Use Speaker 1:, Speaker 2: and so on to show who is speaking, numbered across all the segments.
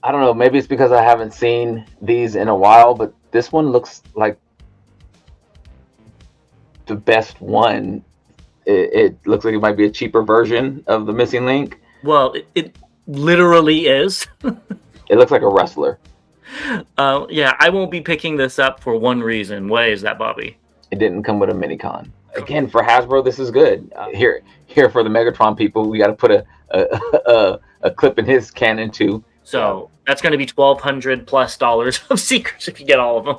Speaker 1: I don't know. Maybe it's because I haven't seen these in a while, but this one looks like the best one. It looks like it might be a cheaper version of the Missing Link.
Speaker 2: Well, it literally is.
Speaker 1: It looks like a wrestler.
Speaker 2: Yeah, I won't be picking this up for one reason. Why is that, Bobby?
Speaker 1: It didn't come with a Minicon. Again, for Hasbro, this is good. Here for the Megatron people, we got to put a clip in his cannon too.
Speaker 2: So that's going to be $1,200+ of secrets if you get all of them.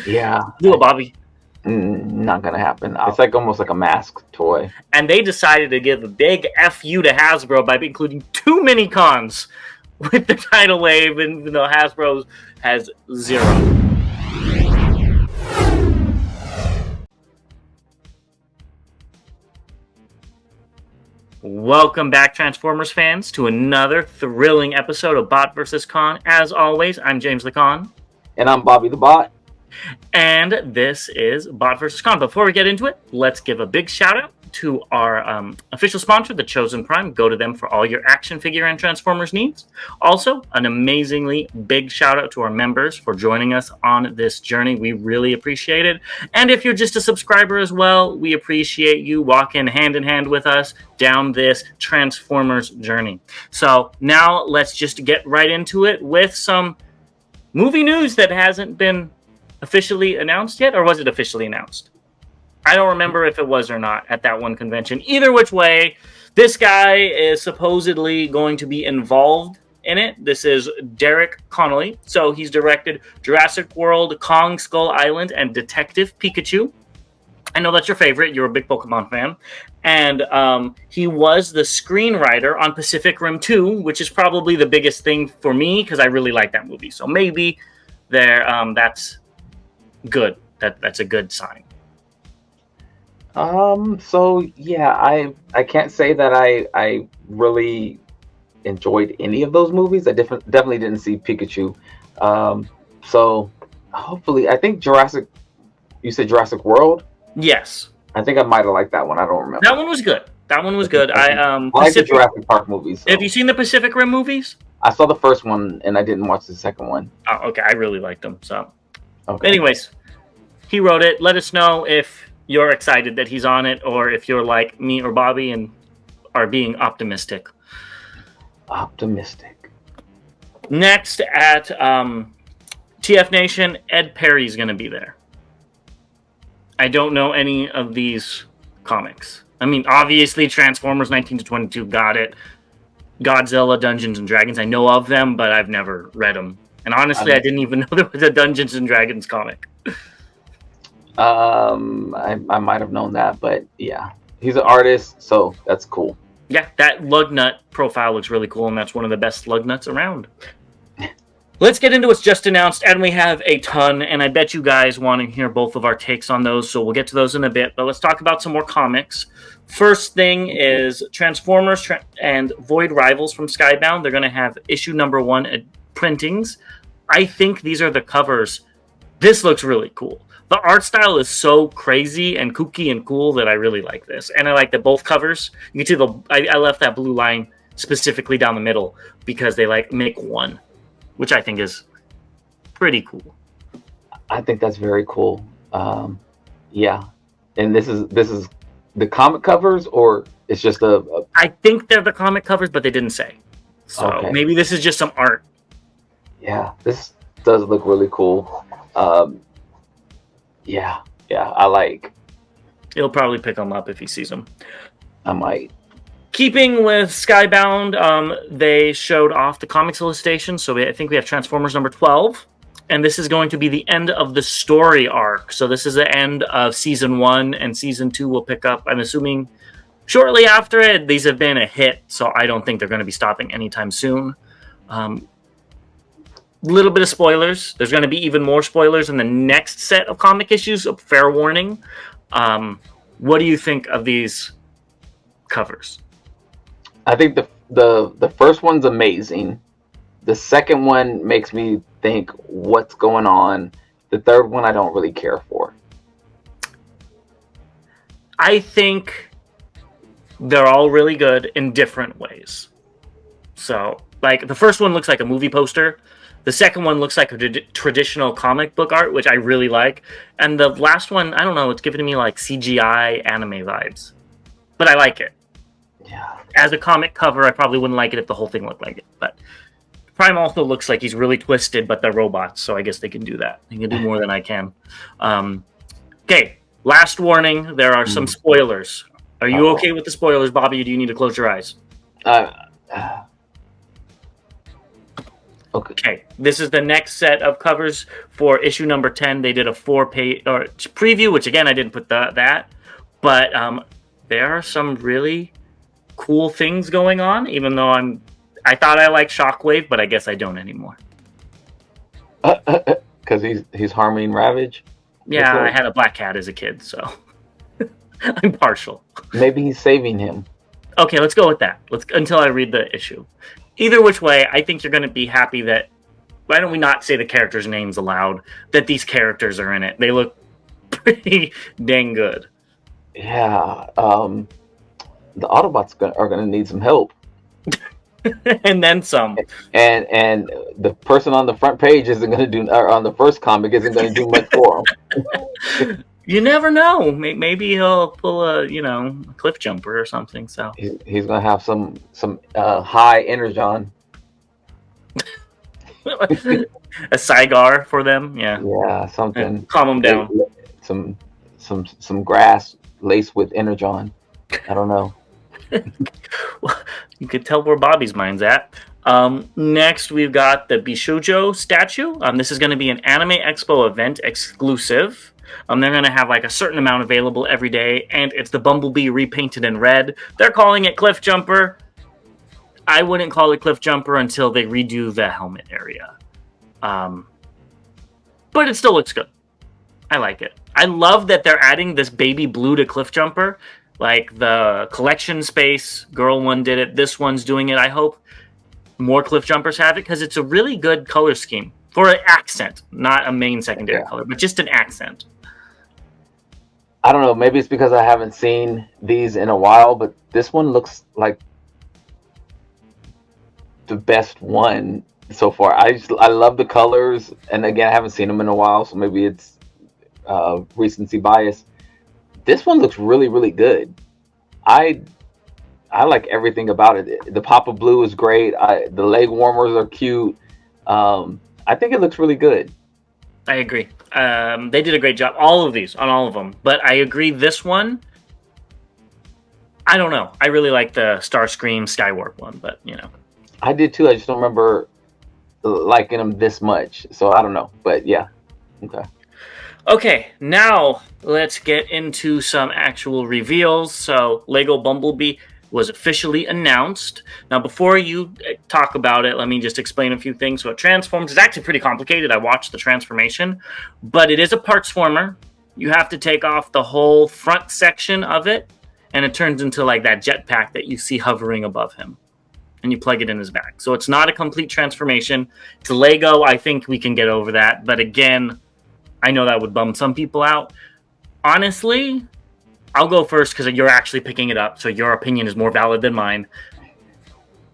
Speaker 1: Yeah,
Speaker 2: Do it, Bobby.
Speaker 1: Not gonna happen. It's like almost like a mask toy.
Speaker 2: And they decided to give a big FU to Hasbro by including 2 Minicons with the Tidal Wave, and even though Hasbro has 0. Welcome back, Transformers fans, to another thrilling episode of Bot vs. Con. As always, I'm James the Con.
Speaker 1: And I'm Bobby the Bot.
Speaker 2: And this is Bot vs. Con. Before we get into it, let's give a big shout out to our official sponsor, The Chosen Prime. Go to them for all your action figure and Transformers needs. Also, an amazingly big shout out to our members for joining us on this journey. We really appreciate it. And if you're just a subscriber as well, we appreciate you walking hand in hand with us down this Transformers journey. So now let's just get right into it with some movie news that hasn't been officially announced yet, or was it officially announced? I don't remember if it was or not at that one convention. Either which way, this guy is supposedly going to be involved in it. This is Derek Connolly. So he's directed Jurassic World, Kong Skull Island, and Detective Pikachu. I know that's your favorite. You're a big Pokemon fan. And he was the screenwriter on Pacific Rim 2, which is probably the biggest thing for me because I really like that movie. So maybe that's good. That's a good sign.
Speaker 1: So yeah, I can't say that I really enjoyed any of those movies. I definitely didn't see Pikachu. So hopefully, I think you said Jurassic World?
Speaker 2: Yes.
Speaker 1: I think I might have liked that one. I don't remember.
Speaker 2: That one was good. I
Speaker 1: like the Jurassic Park movies. So.
Speaker 2: Have you seen the Pacific Rim movies?
Speaker 1: I saw the first one and I didn't watch the second one.
Speaker 2: Oh, okay. I really liked them. So,
Speaker 1: okay.
Speaker 2: Anyways, he wrote it. Let us know if you're excited that he's on it, or if you're like me or Bobby and are being optimistic.
Speaker 1: Optimistic.
Speaker 2: Next at TF Nation, Ed Perry's going to be there. I don't know any of these comics. I mean, obviously, Transformers 19 to 22 got it. Godzilla, Dungeons and Dragons, I know of them, but I've never read them. And honestly, I didn't even know there was a Dungeons and Dragons comic.
Speaker 1: I might have known that, but yeah, he's an artist, so that's cool.
Speaker 2: Yeah, that Lugnut profile looks really cool, and that's one of the best Lugnuts around. Let's get into what's just announced, and we have a ton, and I bet you guys want to hear both of our takes on those, so we'll get to those in a bit, but let's talk about some more comics. First thing is Transformers and Void Rivals from Skybound. They're going to have issue number 1 printings. I think these are the covers. This looks really cool. The art style is so crazy and kooky and cool that I really like this. And I like that both covers, you can see I left that blue line specifically down the middle because they make one, which I think is pretty cool.
Speaker 1: I think that's very cool. Yeah. And this is the comic covers, or it's just
Speaker 2: I think they're the comic covers, but they didn't say. So okay. Maybe this is just some art.
Speaker 1: Yeah, this does look really cool. Yeah, I like.
Speaker 2: He'll probably pick them up if he sees them.
Speaker 1: I might.
Speaker 2: Keeping with Skybound, they showed off the comics illustration. So I think we have Transformers number 12. And this is going to be the end of the story arc. So this is the end of Season 1, and Season 2 will pick up, I'm assuming, shortly after it. These have been a hit, so I don't think they're going to be stopping anytime soon. Little bit of spoilers. There's going to be even more spoilers in the next set of comic issues. Fair warning. What do you think of these covers?
Speaker 1: I think the first one's amazing. The second one makes me think, what's going on? The third one I don't really care for.
Speaker 2: I think they're all really good in different ways. So Like the first one looks like a movie poster. The second one looks like a traditional comic book art, which I really like. And the last one, I don't know, it's giving me like CGI anime vibes. But I like it.
Speaker 1: Yeah.
Speaker 2: As a comic cover, I probably wouldn't like it if the whole thing looked like it. But Prime also looks like he's really twisted, but they're robots, so I guess they can do that. They can do more than I can. Okay, last warning. There are some spoilers. Are you okay with the spoilers, Bobby, or do you need to close your eyes? Okay, this is the next set of covers for issue number 10. They did a 4-page preview, which again I didn't put that, but there are some really cool things going on. Even though I thought I liked Shockwave, but I guess I don't anymore.
Speaker 1: Because he's harming Ravage.
Speaker 2: Yeah, I had a black cat as a kid, so I'm partial.
Speaker 1: Maybe he's saving him.
Speaker 2: Okay, let's go with that. Until I read the issue. Either which way, I think you're going to be happy that. Why don't we not say the characters' names aloud? That these characters are in it. They look pretty dang good.
Speaker 1: Yeah, the Autobots are going to need some help.
Speaker 2: And then some.
Speaker 1: And the person on the front page isn't going to do, or on the first comic isn't going to do much for him.
Speaker 2: You never know. Maybe he'll pull a cliff jumper or something. So
Speaker 1: he's going to have some high energon.
Speaker 2: A cigar for them.
Speaker 1: Yeah, something.
Speaker 2: Calm them down.
Speaker 1: Some grass laced with energon. I don't know.
Speaker 2: Well, you could tell where Bobby's mind's at. Next, we've got the Bishoujo statue. This is going to be an Anime Expo event exclusive. They're going to have like a certain amount available every day, and it's the Bumblebee repainted in red. They're calling it Cliff Jumper. I wouldn't call it Cliff Jumper until they redo the helmet area. But it still looks good. I like it. I love that they're adding this baby blue to Cliff Jumper. Like the collection space girl one did it. This one's doing it. I hope more Cliff Jumpers have it because it's a really good color scheme for an accent, not a main secondary color, but just an accent.
Speaker 1: I don't know. Maybe it's because I haven't seen these in a while, but this one looks like the best one so far. I love the colors, and again, I haven't seen them in a while, so maybe it's recency bias. This one looks really, really good. I like everything about it. The pop of blue is great. The leg warmers are cute. I think it looks really good.
Speaker 2: I agree. They did a great job. All of them. But I agree. This one, I don't know. I really like the Starscream Skywarp one, but
Speaker 1: I did too. I just don't remember liking them this much. So I don't know. But yeah.
Speaker 2: Okay, now let's get into some actual reveals. So Lego Bumblebee was officially announced. Now, before you talk about it, let me just explain a few things. So it transforms. It's actually pretty complicated. I watched the transformation, but it is a parts former. You have to take off the whole front section of it, and it turns into like that jetpack that you see hovering above him, and you plug it in his back. So it's not a complete transformation. It's Lego. I think we can get over that. But again, I know that would bum some people out. Honestly, I'll go first because you're actually picking it up, so your opinion is more valid than mine.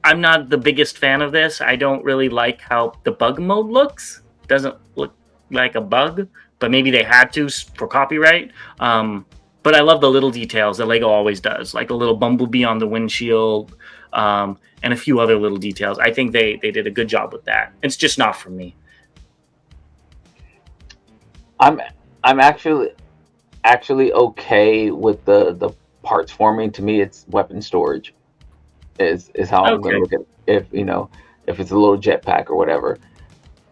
Speaker 2: I'm not the biggest fan of this. I don't really like how the bug mode looks. It doesn't look like a bug, but maybe they had to for copyright. But I love the little details that Lego always does, like a little bumblebee on the windshield, and a few other little details. I think they did a good job with that. It's just not for me.
Speaker 1: I'm actually okay with the parts forming. To me, it's weapon storage is how I'm going to look at it. If it's a little jetpack or whatever.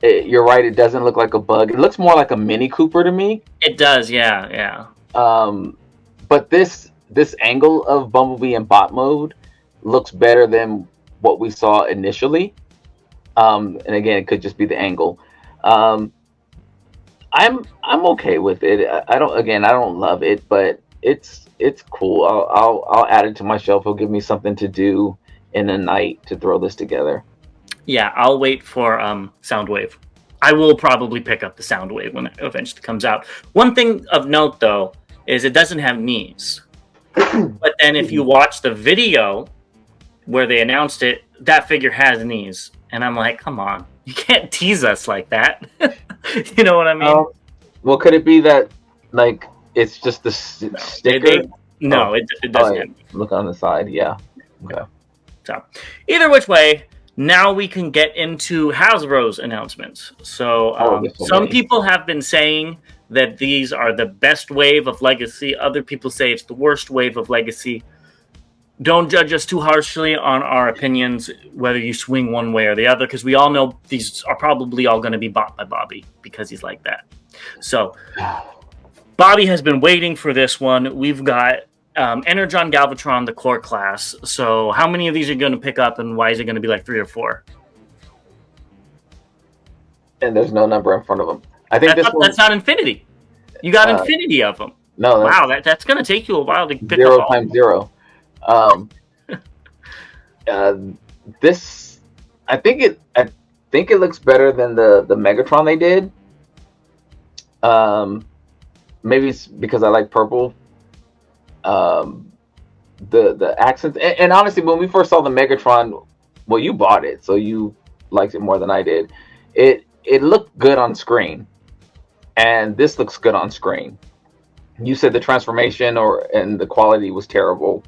Speaker 1: You're right, it doesn't look like a bug. It looks more like a Mini Cooper to me.
Speaker 2: It does, yeah.
Speaker 1: But this angle of Bumblebee in bot mode looks better than what we saw initially. And again, it could just be the angle. I'm okay with it. I don't love it, but it's cool. I'll add it to my shelf. It'll give me something to do in a night to throw this together.
Speaker 2: Yeah, I'll wait for Soundwave. I will probably pick up the Soundwave when it eventually comes out. One thing of note, though, is it doesn't have knees. But then if you watch the video, where they announced it, that figure has knees. And I'm like, come on. You can't tease us like that. You know what I mean?
Speaker 1: Well, could it be that like it's just the sticker?
Speaker 2: No, it doesn't have.
Speaker 1: Look on the side. Yeah. Okay.
Speaker 2: So, either which way, now we can get into Hasbro's announcements. So, some people have been saying that these are the best wave of Legacy. Other people say it's the worst wave of Legacy. Don't judge us too harshly on our opinions, whether you swing one way or the other, because we all know these are probably all going to be bought by Bobby because he's like that. So, Bobby has been waiting for this one. We've got Energon Galvatron, the core class. So, how many of these are you going to pick up, and why is it going to be like 3 or 4?
Speaker 1: And there's no number in front of them. I think
Speaker 2: that's not infinity. You got infinity of them.
Speaker 1: No,
Speaker 2: wow, that's going to take you a while to pick
Speaker 1: up. 0
Speaker 2: all.
Speaker 1: times 0. This, I think it looks better than the Megatron they did. Maybe it's because I like purple. The accents, and honestly, when we first saw the Megatron, well, you bought it, so you liked it more than I did. It looked good on screen, and this looks good on screen. You said the transformation and the quality was terrible.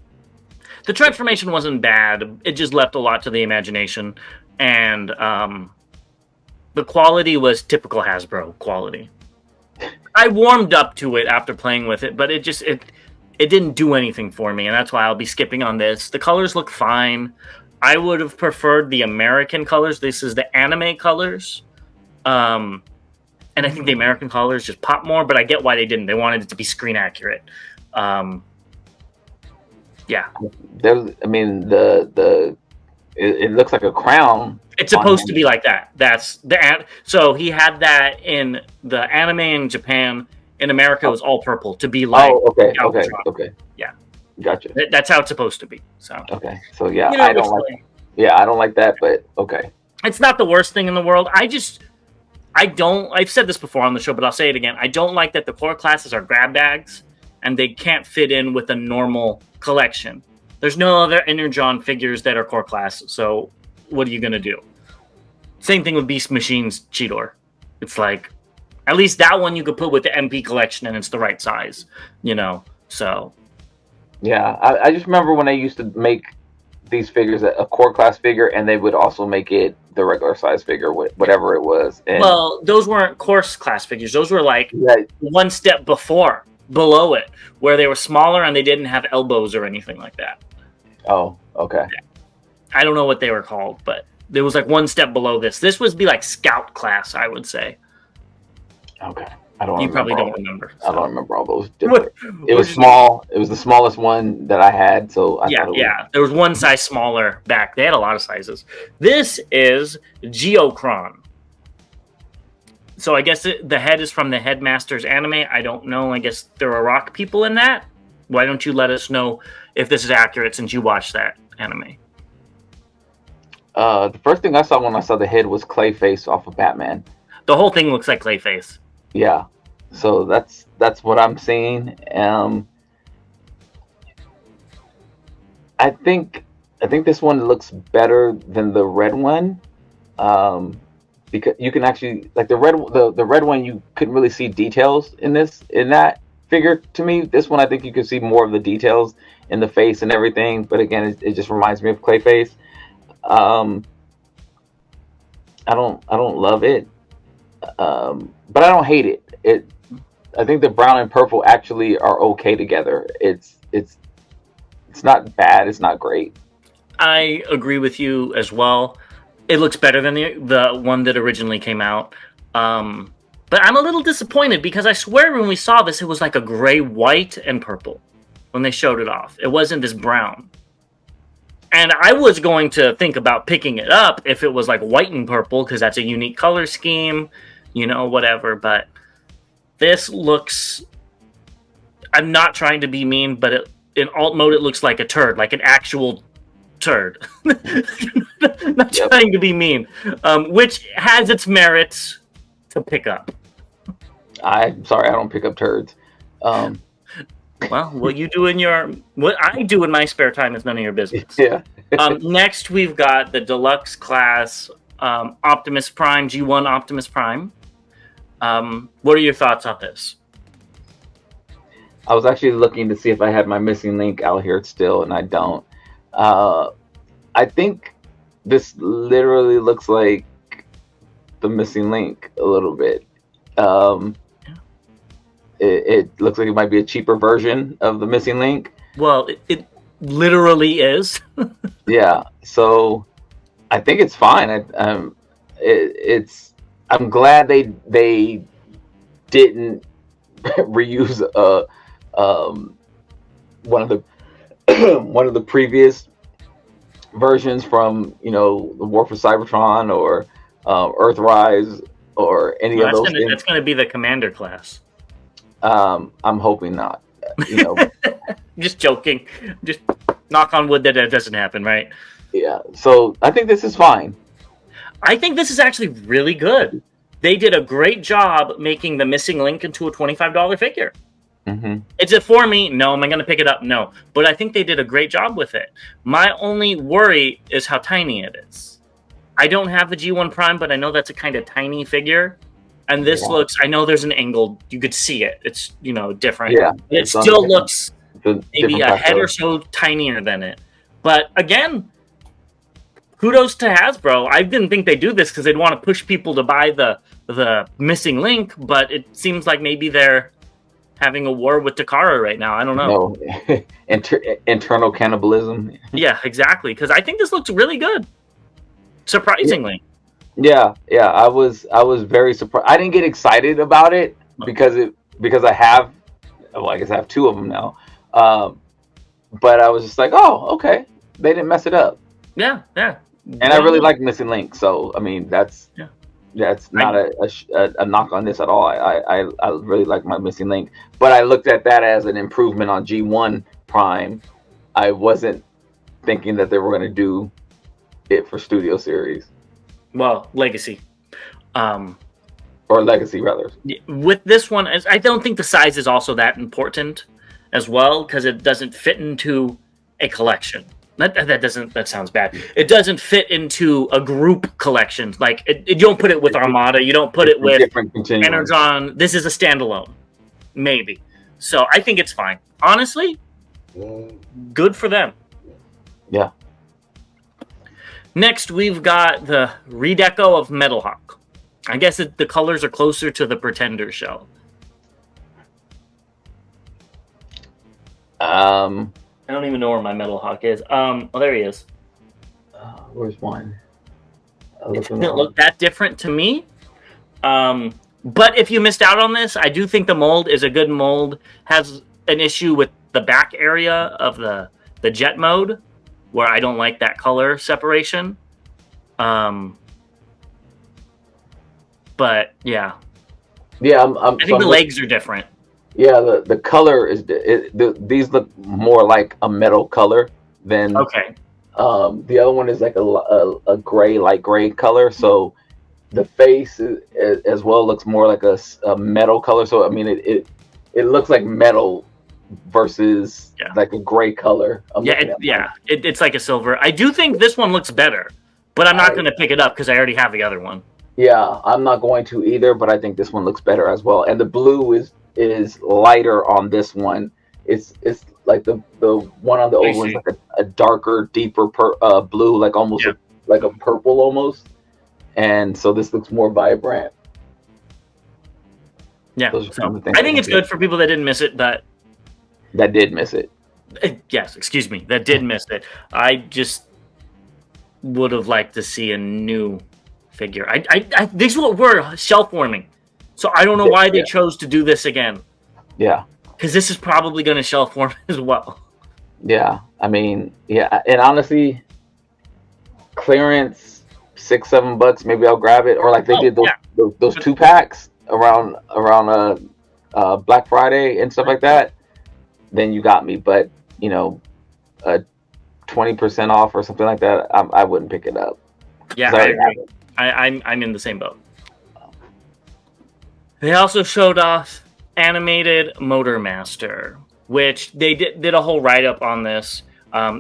Speaker 2: The transformation wasn't bad. It just left a lot to the imagination, and the quality was typical Hasbro quality. I warmed up to it after playing with it, but it didn't do anything for me, and that's why I'll be skipping on this. The colors look fine. I would have preferred the American colors. This is the anime colors. And I think the American colors just pop more, but I get why they didn't. They wanted it to be screen accurate. Yeah.
Speaker 1: It looks like a crown.
Speaker 2: It's supposed to be like that. That's so he had that in the anime in Japan. In America, it was all purple to be like.
Speaker 1: Oh, okay.
Speaker 2: Yeah,
Speaker 1: gotcha.
Speaker 2: That's how it's supposed to be. So
Speaker 1: okay, so yeah, I don't like. Yeah, I don't like that, but okay.
Speaker 2: It's not the worst thing in the world. I've said this before on the show, but I'll say it again. I don't like that the core classes are grab bags and they can't fit in with a normal collection. There's no other Energon figures that are core class, so what are you going to do? Same thing with Beast Machine's Cheetor. It's like, at least that one you could put with the MP collection and it's the right size, so.
Speaker 1: Yeah, I just remember when they used to make these figures a core class figure, and they would also make it the regular size figure, whatever it was. And
Speaker 2: well, those weren't core class figures. Those were like one step below it, where they were smaller and they didn't have elbows or anything like that.
Speaker 1: Oh, okay.
Speaker 2: I don't know what they were called, but there was like one step below this. This would be like scout class, I would say.
Speaker 1: Okay.
Speaker 2: You probably don't remember.
Speaker 1: So. I don't remember all those different. It was small. It was the smallest one that I had, so I thought it was...
Speaker 2: There was one size smaller back. They had a lot of sizes. This is Geocon. So I guess the head is from the Headmaster's anime. I don't know. I guess there are rock people in that. Why don't you let us know if this is accurate since you watched that anime?
Speaker 1: The first thing I saw when I saw the head was Clayface off of Batman.
Speaker 2: The whole thing looks like Clayface.
Speaker 1: Yeah, so that's what I'm seeing. I think this one looks better than the red one, because you can actually like the red one you couldn't really see details in that figure. To me, this one I think you can see more of the details in the face and everything. But again, it just reminds me of Clayface. I don't love it. But I don't hate it. I think the brown and purple actually are okay together. It's not bad. It's not great.
Speaker 2: I agree with you as well. It looks better than the one that originally came out. But I'm a little disappointed because I swear when we saw this, it was like a gray, white, and purple when they showed it off. It wasn't this brown. And I was going to think about picking it up if it was like white and purple because that's a unique color scheme. Whatever, but this looks... I'm not trying to be mean, but in alt mode, it looks like a turd, like an actual turd. Not trying to be mean, which has its merits to pick up.
Speaker 1: I'm sorry, I don't pick up turds.
Speaker 2: Well, what I do in my spare time is none of your business.
Speaker 1: Yeah.
Speaker 2: Next, we've got the deluxe class Optimus Prime, G1 Optimus Prime. What are your thoughts on this?
Speaker 1: I was actually looking to see if I had my missing link out here still, and I don't. Uh, I think this literally looks like the missing link a little bit. Um, it looks like it might be a cheaper version of the missing link.
Speaker 2: Well, it literally is.
Speaker 1: Yeah, so I think it's fine. It's. I'm glad they didn't reuse one of the one of the previous versions from the War for Cybertron or Earthrise or any of those things.
Speaker 2: That's going to be the commander class.
Speaker 1: I'm hoping not.
Speaker 2: Just joking. Just knock on wood that doesn't happen, right?
Speaker 1: Yeah. So I think this is fine.
Speaker 2: I think this is actually really good. They did a great job making the missing link into a $25 figure.
Speaker 1: Mm-hmm.
Speaker 2: Is it for me? No. Am I going to pick it up? No. But I think they did a great job with it. My only worry is how tiny it is. I don't have the G1 Prime, but I know that's a kind of tiny figure. And this looks, I know there's an angle. You could see it. It's, different.
Speaker 1: Yeah.
Speaker 2: It still looks maybe a head or so tinier than it. But again, kudos to Hasbro. I didn't think they'd do this because they'd want to push people to buy the missing link, but it seems like maybe they're having a war with Takara right now. I don't know.
Speaker 1: No. Internal cannibalism.
Speaker 2: Yeah, exactly. Because I think this looks really good. Surprisingly.
Speaker 1: Yeah. I was very surprised. I didn't get excited about it because I have, I guess I have two of them now. But I was just like, oh, okay, they didn't mess it up.
Speaker 2: Yeah.
Speaker 1: And I really like Missing Link, so I mean that's not a knock on this at all. I really like my Missing Link, but I looked at that as an improvement on G1 Prime. I wasn't thinking that they were going to do it for Studio Series.
Speaker 2: Well, Legacy.
Speaker 1: Or Legacy, rather.
Speaker 2: With this one, I don't think the size is also that important as well, because it doesn't fit into a collection. That sounds bad. It doesn't fit into a group collection. Like, you don't put it with Armada. You don't put it with Energon. This is a standalone. Maybe. So I think it's fine. Honestly, good for them.
Speaker 1: Yeah.
Speaker 2: Next, we've got the redeco of Metalhawk. I guess the colors are closer to the Pretender shell. I don't even know where my Metalhawk is. Oh, there he is.
Speaker 1: Where's one?
Speaker 2: It doesn't look that different to me. But if you missed out on this, I do think the mold is a good mold. Has an issue with the back area of the jet mode, where I don't like that color separation. But yeah.
Speaker 1: Yeah,
Speaker 2: I think the legs are different.
Speaker 1: Yeah, the color is these look more like a metal color than
Speaker 2: okay.
Speaker 1: The other one is like a gray, light gray color. So the face as well looks more like a metal color. So I mean it looks like metal versus like a gray color.
Speaker 2: It's like a silver. I do think this one looks better, but I'm not going to pick it up because I already have the other one.
Speaker 1: Yeah, I'm not going to either, but I think this one looks better as well. And the blue is lighter on this one. It's like the one on the old one is like a darker, deeper blue, like almost like a purple almost. And so this looks more vibrant.
Speaker 2: Yeah, so I think it's good for people that didn't miss it, but
Speaker 1: that did miss it.
Speaker 2: Yes, excuse me, that did miss it. I just would have liked to see a new figure. These were shelf warming, so I don't know why they chose to do this again.
Speaker 1: Yeah,
Speaker 2: because this is probably going to shelf warm as well.
Speaker 1: Yeah, I mean, and honestly, clearance $6-7, maybe I'll grab it. Or like they did those 2-packs around Black Friday and stuff like that. Then you got me, but 20% off or something like that, I wouldn't pick it up.
Speaker 2: Yeah, I agree. I'm in the same boat. They also showed off animated Motor Master, which they did a whole write-up on this.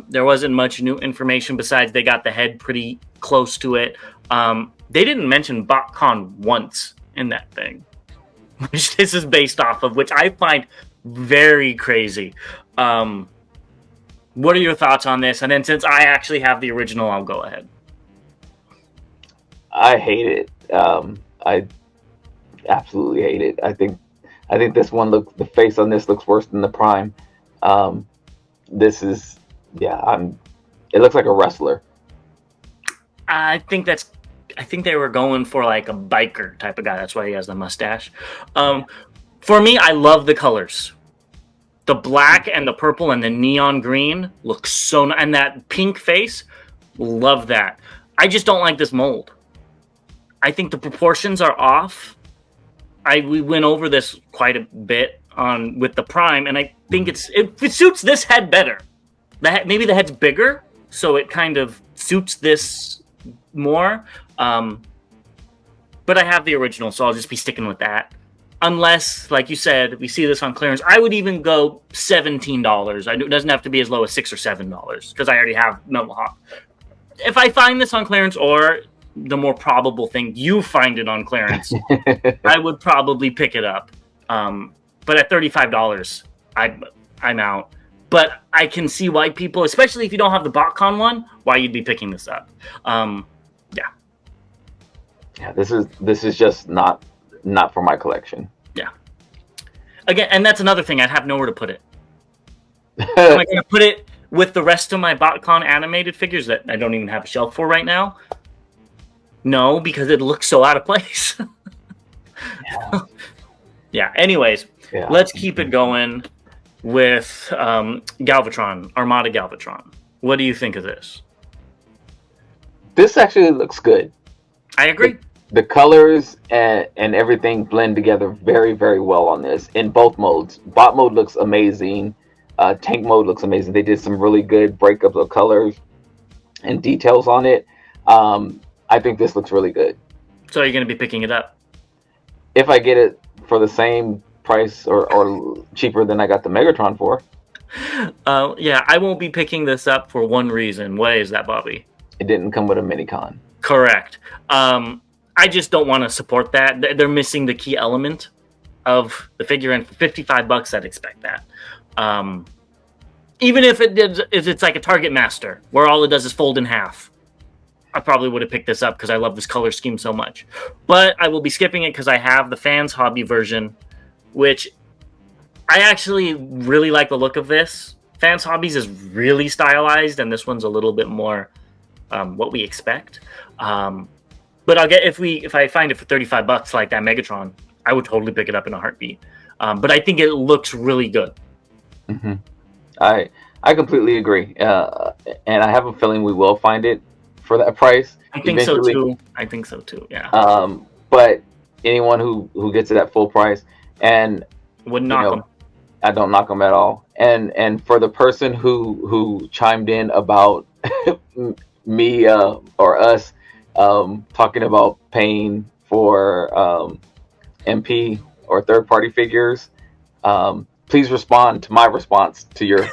Speaker 2: There wasn't much new information besides they got the head pretty close to it. They didn't mention BotCon once in that thing, which this is based off of, which I find very crazy. What are your thoughts on this? And then since I actually have the original, I'll go ahead.
Speaker 1: I hate it. I absolutely hate it. I think this one the face on this looks worse than the Prime. This is, it looks like a wrestler.
Speaker 2: I think they were going for like a biker type of guy. That's why he has the mustache. For me, I love the colors. The black and the purple and the neon green look so nice. And that pink face, love that. I just don't like this mold. I think the proportions are off. We went over this quite a bit with the Prime, and I think it suits this head better. Maybe the head's bigger, so it kind of suits this more. But I have the original, so I'll just be sticking with that. Unless, like you said, we see this on clearance, I would even go $17. It doesn't have to be as low as $6 or $7 because I already have Metalhawk. If I find this on clearance, or the more probable thing, you find it on clearance, I would probably pick it up. But at $35, I'm out. But I can see why people, especially if you don't have the BotCon one, why you'd be picking this up.
Speaker 1: Yeah, this is just not for my collection.
Speaker 2: Yeah. Again, and that's another thing. I'd have nowhere to put it. Am I going to put it with the rest of my BotCon animated figures that I don't even have a shelf for right now? No, because it looks so out of place. Yeah. Anyways, let's keep it going with Galvatron, Armada Galvatron. What do you think of this?
Speaker 1: This actually looks good.
Speaker 2: I agree.
Speaker 1: The colors and everything blend together very, very well on this in both modes. Bot mode looks amazing. Tank mode looks amazing. They did some really good breakups of colors and details on it. I think this looks really good.
Speaker 2: So you're going to be picking it up?
Speaker 1: If I get it for the same price or cheaper than I got the Megatron for.
Speaker 2: Yeah, I won't be picking this up for one reason. Why is that, Bobby?
Speaker 1: It didn't come with a Minicon.
Speaker 2: Correct. I just don't want to support that. They're missing the key element of the figure, and for $55, I'd expect that. Even if it's like a Target Master, where all it does is fold in half, I probably would have picked this up because I love this color scheme so much. But I will be skipping it because I have the Fanshobby version, which I actually really like the look of this. Fanshobby's is really stylized, and this one's a little bit more what we expect. But I'll get if I find it for $35 like that Megatron, I would totally pick it up in a heartbeat. But I think it looks really good.
Speaker 1: Mm-hmm. I completely agree, and I have a feeling we will find it for that price.
Speaker 2: I think eventually. So too. I think so too. Yeah.
Speaker 1: But anyone who gets it at full price, and
Speaker 2: wouldn't knock them.
Speaker 1: I don't knock them at all. And for the person who chimed in about me or us talking about paying for MP or third party figures, please respond to my response to your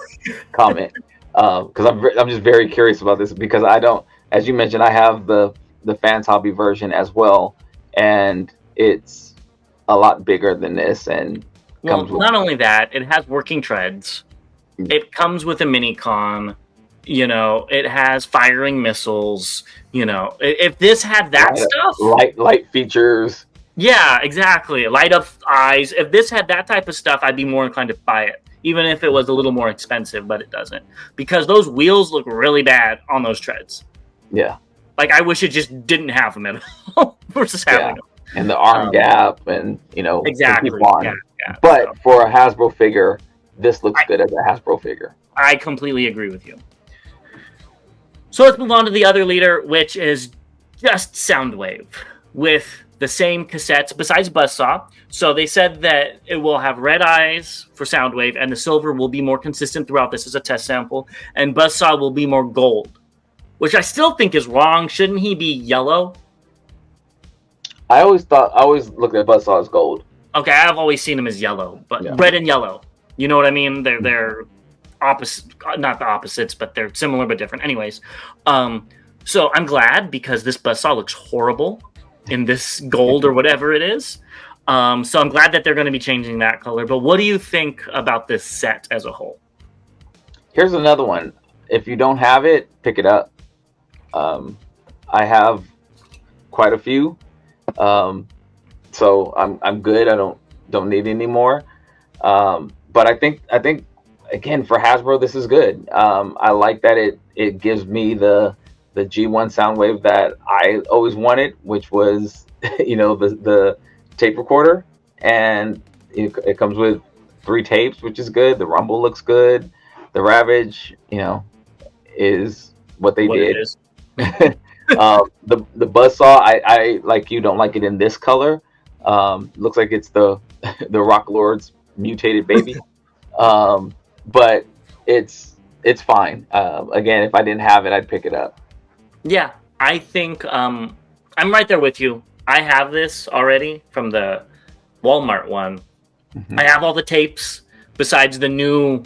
Speaker 1: comment, because I'm just very curious about this, because I don't, as you mentioned, I have the Fanshobby version as well, and it's a lot bigger than this. And
Speaker 2: not only that, it has working treads. It comes with a Minicon. It has firing missiles. If this had that stuff,
Speaker 1: light features.
Speaker 2: Yeah, exactly. Light up eyes. If this had that type of stuff, I'd be more inclined to buy it, even if it was a little more expensive. But it doesn't, because those wheels look really bad on those treads.
Speaker 1: Yeah.
Speaker 2: Like, I wish it just didn't have them at all versus having them.
Speaker 1: And the arm gap, and
Speaker 2: exactly. Yeah.
Speaker 1: But for a Hasbro figure, this looks good as a Hasbro figure.
Speaker 2: I completely agree with you. So let's move on to the other leader, which is just Soundwave, with the same cassettes besides Buzzsaw. So they said that it will have red eyes for Soundwave, and the silver will be more consistent throughout this as a test sample, and Buzzsaw will be more gold, which I still think is wrong. Shouldn't he be yellow?
Speaker 1: I always looked at Buzzsaw as gold.
Speaker 2: Okay, I've always seen him as yellow, but red and yellow. You know what I mean? They're opposite, not the opposites, but they're similar but different. Anyways, so I'm glad because this buzzsaw looks horrible in this gold or whatever it is. So I'm glad that they're going to be changing that color. But what do you think about this set as a whole?
Speaker 1: Here's another one. If you don't have it, pick it up. I have quite a few, so I'm good. I don't need any more. But I think again for Hasbro, this is good. I like that it gives me the G1 Soundwave that I always wanted, which was the tape recorder, and it comes with 3 tapes, which is good. The rumble looks good. The Ravage, is what they did. The buzzsaw, I like you don't like it in this color. Looks like it's the Rock Lord's mutated baby. But it's fine. Again, if I didn't have it, I'd pick it up.
Speaker 2: Yeah, I think I'm right there with you. I have this already from the Walmart one. I have all the tapes besides the new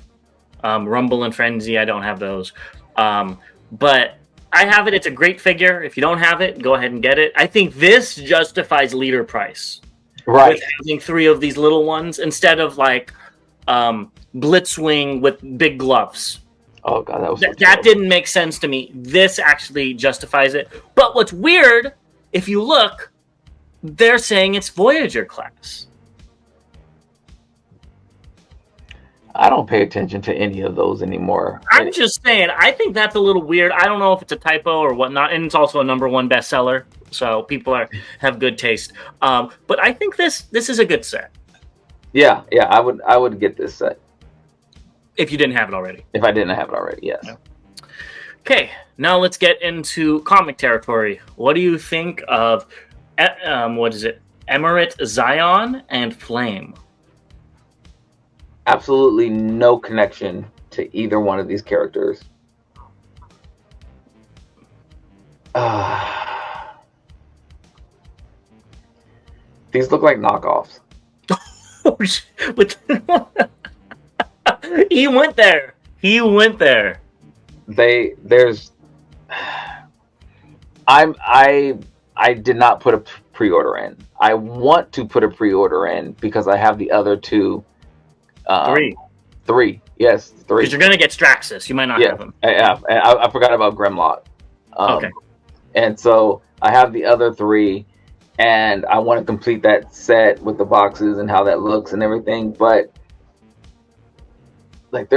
Speaker 2: Rumble and Frenzy. I don't have those. But I have it. It's a great figure. If you don't have it, go ahead and get it. I think this justifies leader price.
Speaker 1: Right.
Speaker 2: With having 3 of these little ones instead of like Blitzwing with big gloves.
Speaker 1: Oh god, that was
Speaker 2: that didn't make sense to me. This actually justifies it. But what's weird, if you look, they're saying it's Voyager class.
Speaker 1: I don't pay attention to any of those anymore.
Speaker 2: I'm just saying, I think that's a little weird. I don't know if it's a typo or whatnot, and it's also a #1 bestseller, so people have good taste. But I think this is a good set.
Speaker 1: Yeah, I would get this set.
Speaker 2: If you didn't have it already.
Speaker 1: If I didn't have it already, yes. Yeah.
Speaker 2: Okay, now let's get into comic territory. What do you think of, what is it? Emirate Zion and Flame?
Speaker 1: Absolutely no connection to either one of these characters. These look like knockoffs.
Speaker 2: He went there.
Speaker 1: I did not put a pre-order in. I want to put a pre-order in because I have the other 2. 3. Yes, 3.
Speaker 2: Because you're gonna get Straxus. You might not have them.
Speaker 1: I forgot about Grimlock.
Speaker 2: Okay.
Speaker 1: And so I have the other 3, and I want to complete that set with the boxes and how that looks and everything. But like,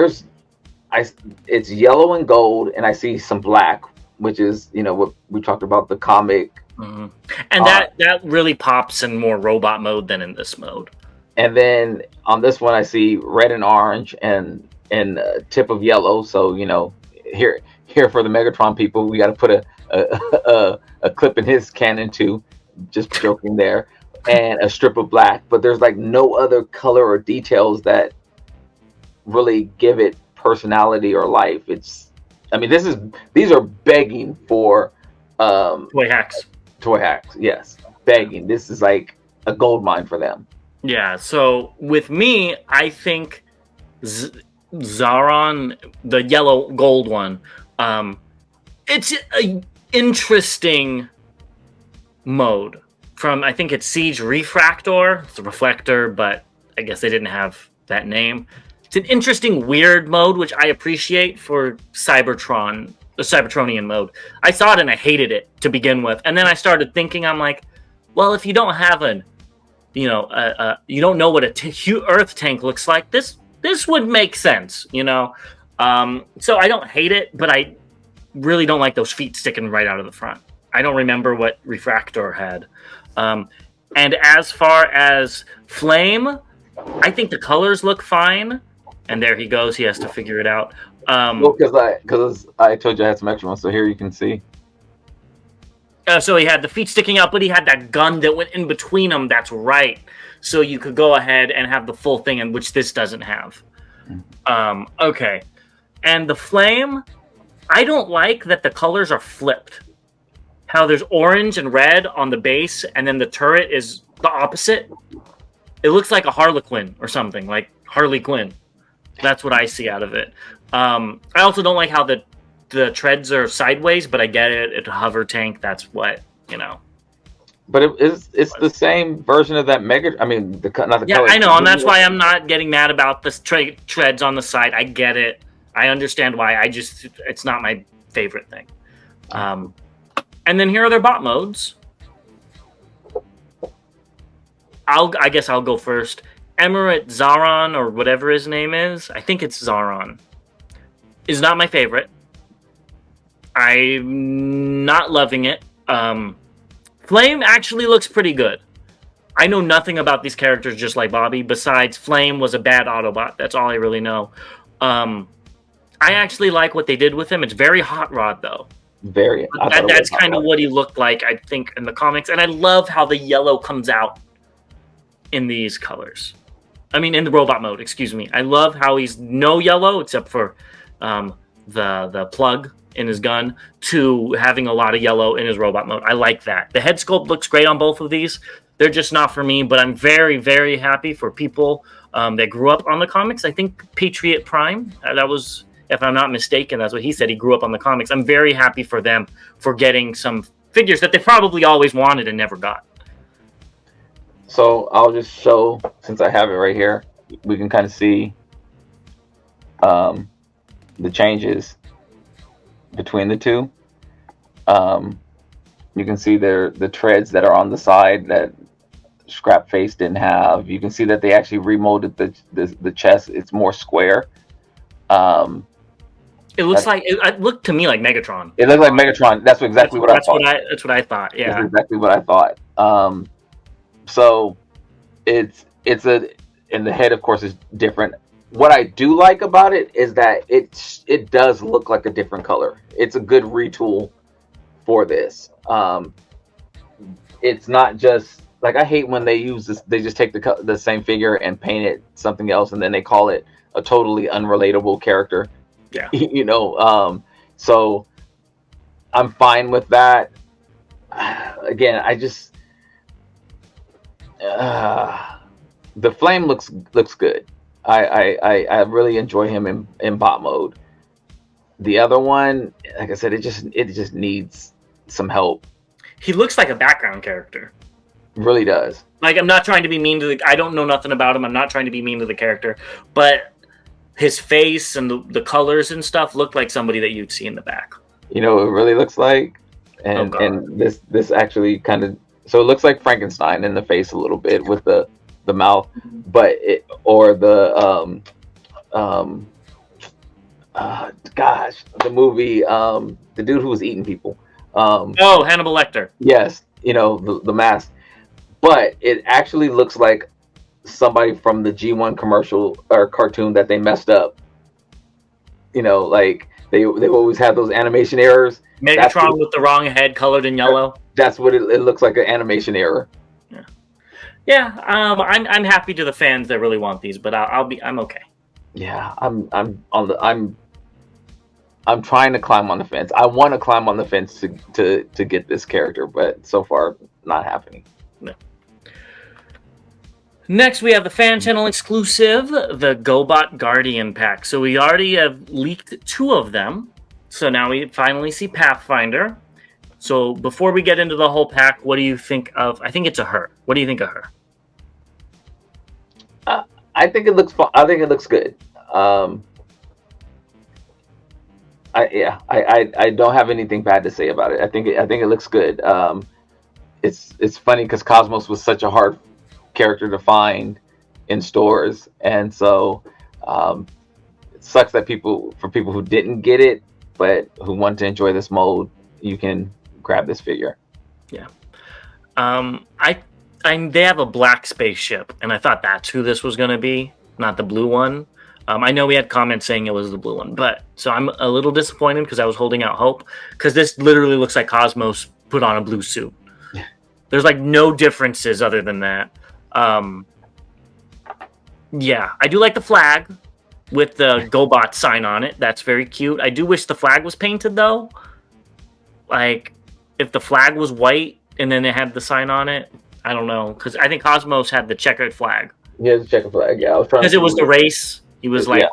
Speaker 1: it's yellow and gold, and I see some black, which is what we talked about, the comic.
Speaker 2: Mm-hmm. And that really pops in more robot mode than in this mode.
Speaker 1: And then on this one, I see red and orange and a tip of yellow. So here for the Megatron people, we got to put a clip in his cannon too. Just joking there, and a strip of black. But there's like no other color or details that really give it personality or life. These are begging for
Speaker 2: toy hacks.
Speaker 1: Yes, begging. This is like a gold mine for them.
Speaker 2: Yeah, so with me, I think Zaron, the yellow gold one, it's an interesting mode. I think it's Siege Refractor. It's a reflector, but I guess they didn't have that name. It's an interesting, weird mode, which I appreciate for Cybertron, the Cybertronian mode. I saw it and I hated it to begin with. And then I started thinking, I'm like, well, if you don't have you don't know what a Earth tank looks like, this would make sense, So I don't hate it, but I really don't like those feet sticking right out of the front. I don't remember what Refractor had. And as far as Flame, I think the colors look fine. And there he goes. He has to figure it out.
Speaker 1: Because I told you I had some extra ones, so here you can see.
Speaker 2: So he had the feet sticking out, but he had that gun that went in between them. That's right. So you could go ahead and have the full thing, in which this doesn't have. Okay. And the Flame, I don't like that the colors are flipped. How there's orange and red on the base, and then the turret is the opposite. It looks like a Harlequin or something, like Harley Quinn. That's what I see out of it. I also don't like how the treads are sideways, but I get it. It's a hover tank. That's what, you know.
Speaker 1: But it's the same version of that Mega. I mean, not the
Speaker 2: Yeah,
Speaker 1: color.
Speaker 2: I know, and that's why I'm not getting mad about the treads on the side. I get it. I understand why. It's not my favorite thing. And then here are their bot modes. I guess I'll go first. Emirate Zaron, or whatever his name is. I think it's Zaron. Is not my favorite. I'm not loving it. Flame actually looks pretty good. I know nothing about these characters, just like Bobby, besides Flame was a bad Autobot. That's all I really know. I actually like what they did with him. It's very Hot Rod, though.
Speaker 1: Very.
Speaker 2: That's kind of what he looked like, I think, in the comics. And I love how the yellow comes out in these colors. I mean, in the robot mode, excuse me. I love how he's no yellow, except for the plug in his gun, to having a lot of yellow in his robot mode. I like that. The head sculpt looks great on both of these. They're just not for me, but I'm very, very happy for people that grew up on the comics. I think Patriot Prime, that was, if I'm not mistaken, that's what he said. He grew up on the comics. I'm very happy for them for getting some figures that they probably always wanted and never got.
Speaker 1: So I'll just show, since I have it right here, we can kind of see the changes between the two. You can see the treads that are on the side that Scrap Face didn't have. You can see that they actually remolded the chest. It's more square.
Speaker 2: It looks like it looked to me like Megatron.
Speaker 1: It looked like Megatron. That's exactly what I thought.
Speaker 2: That's what I thought. Yeah,
Speaker 1: that's exactly what I thought. So it's and the head, of course, is different. What I do like about it is that it does look like a different color. It's a good retool for this. It's not just like, I hate when they use this. They just take the same figure and paint it something else, and then they call it a totally unrelatable character.
Speaker 2: Yeah,
Speaker 1: you know. So I'm fine with that. Again, I just the Flame looks good. I really enjoy him in bot mode. The other one, like I said, it just needs some help.
Speaker 2: He looks like a background character.
Speaker 1: Really does.
Speaker 2: Like, I'm not trying to be mean to I don't know nothing about him. I'm not trying to be mean to the character, but his face and the colors and stuff look like somebody that you'd see in the back.
Speaker 1: You know what it really looks like? And this actually kind of, so it looks like Frankenstein in the face a little bit with the mouth, but the movie, the dude who was eating people.
Speaker 2: Hannibal Lecter.
Speaker 1: Yes, you know, the mask. But it actually looks like somebody from the G1 commercial or cartoon that they messed up. You know, like they always have those animation errors.
Speaker 2: Megatron with the wrong head colored in yellow.
Speaker 1: That's what it looks like, an animation error.
Speaker 2: Yeah. I'm happy to the fans that really want these, but I'm okay.
Speaker 1: Yeah, I'm trying to climb on the fence. I want to climb on the fence to get this character, but so far not happening.
Speaker 2: No. Next, we have the fan channel exclusive, the Gobot Guardian pack. So we already have leaked 2 of them. So now we finally see Pathfinder. So before we get into the whole pack, what do you think of? I think it's a her. What do you think of her?
Speaker 1: I think it looks fun. I think it looks good. I don't have anything bad to say about it. I think it looks good. It's funny because Cosmos was such a hard character to find in stores, and so it sucks that people who didn't get it but who want to enjoy this mode, you can grab this figure.
Speaker 2: Yeah. They have a black spaceship, and I thought that's who this was going to be, not the blue one. I know we had comments saying it was the blue one, but so I'm a little disappointed because I was holding out hope, because this literally looks like Cosmos put on a blue suit. There's like no differences other than that. Yeah, I do like the flag with the Gobot sign on it. That's very cute. I do wish the flag was painted though. Like, if the flag was white and then it had the sign on it, I don't know, because I think Cosmos had the checkered flag.
Speaker 1: Yeah, the checkered flag. Yeah, I was trying
Speaker 2: because it was the race. He was
Speaker 1: Yeah,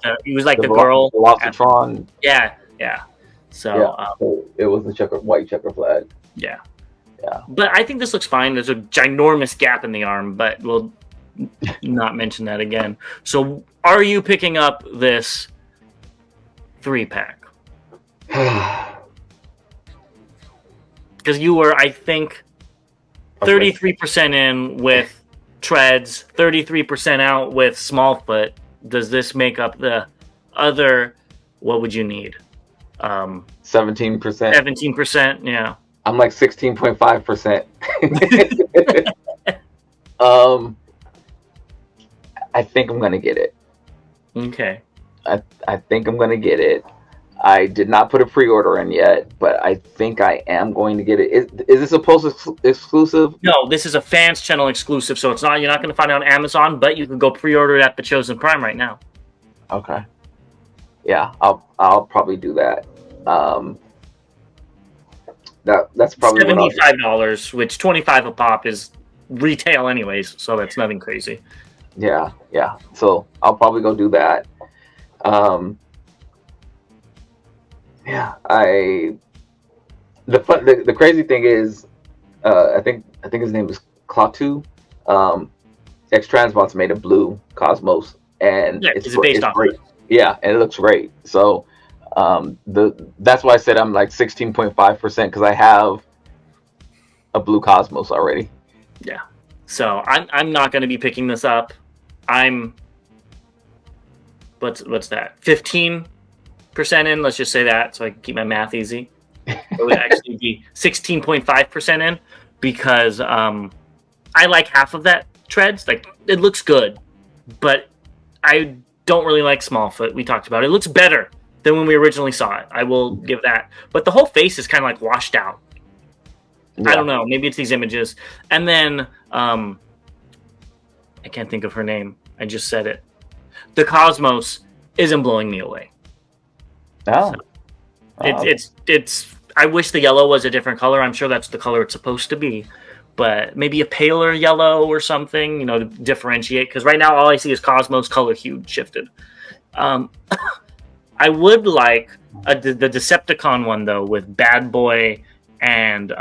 Speaker 2: like the girl.
Speaker 1: Velocitron.
Speaker 2: Yeah, yeah. So
Speaker 1: Yeah, so it was the white checker flag.
Speaker 2: yeah.
Speaker 1: Yeah.
Speaker 2: But I think this looks fine. There's a ginormous gap in the arm, but we'll not mention that again. So are you picking up this 3-pack? Because you were, I think, 33% in with treads, 33% out with Smallfoot. Does this make up the other? What would you need?
Speaker 1: 17%.
Speaker 2: 17%. Yeah.
Speaker 1: I'm like 16.5%. I think I'm gonna get it.
Speaker 2: Okay.
Speaker 1: I think I'm gonna get it. I did not put a pre-order in yet, but I think I am going to get it. Is this a post exclusive?
Speaker 2: No, this is a fans channel exclusive, so you're not going to find it on Amazon, but you can go pre-order it at the Chosen Prime right now.
Speaker 1: Okay. Yeah, I'll probably do that. That's probably
Speaker 2: $75, which $25 a pop is retail anyways, so that's nothing crazy.
Speaker 1: Yeah. So I'll probably go do that. Yeah, the crazy thing is, I think his name is Klaatu. X-Transbots made a blue Cosmos, and
Speaker 2: it's based off
Speaker 1: great. Yeah, and it looks great. So that's why I said I'm like 16.5% because I have a blue Cosmos already.
Speaker 2: Yeah. So I'm not going to be picking this up. I'm what's that? 15% in. Let's just say that so I can keep my math easy. It would actually be 16.5% in because I like half of that treads. Like it looks good, but I don't really like Smallfoot. We talked about it. It looks better than when we originally saw it. I will give that. But the whole face is kind of like washed out. Yeah. I don't know. Maybe it's these images. And then I can't think of her name. I just said it. The Cosmos isn't blowing me away.
Speaker 1: Oh.
Speaker 2: So it's. I wish the yellow was a different color. I'm sure that's the color it's supposed to be. But maybe a paler yellow or something, to differentiate. Because right now all I see is Cosmos color hue shifted. I would like the Decepticon one, though, with Bad Boy and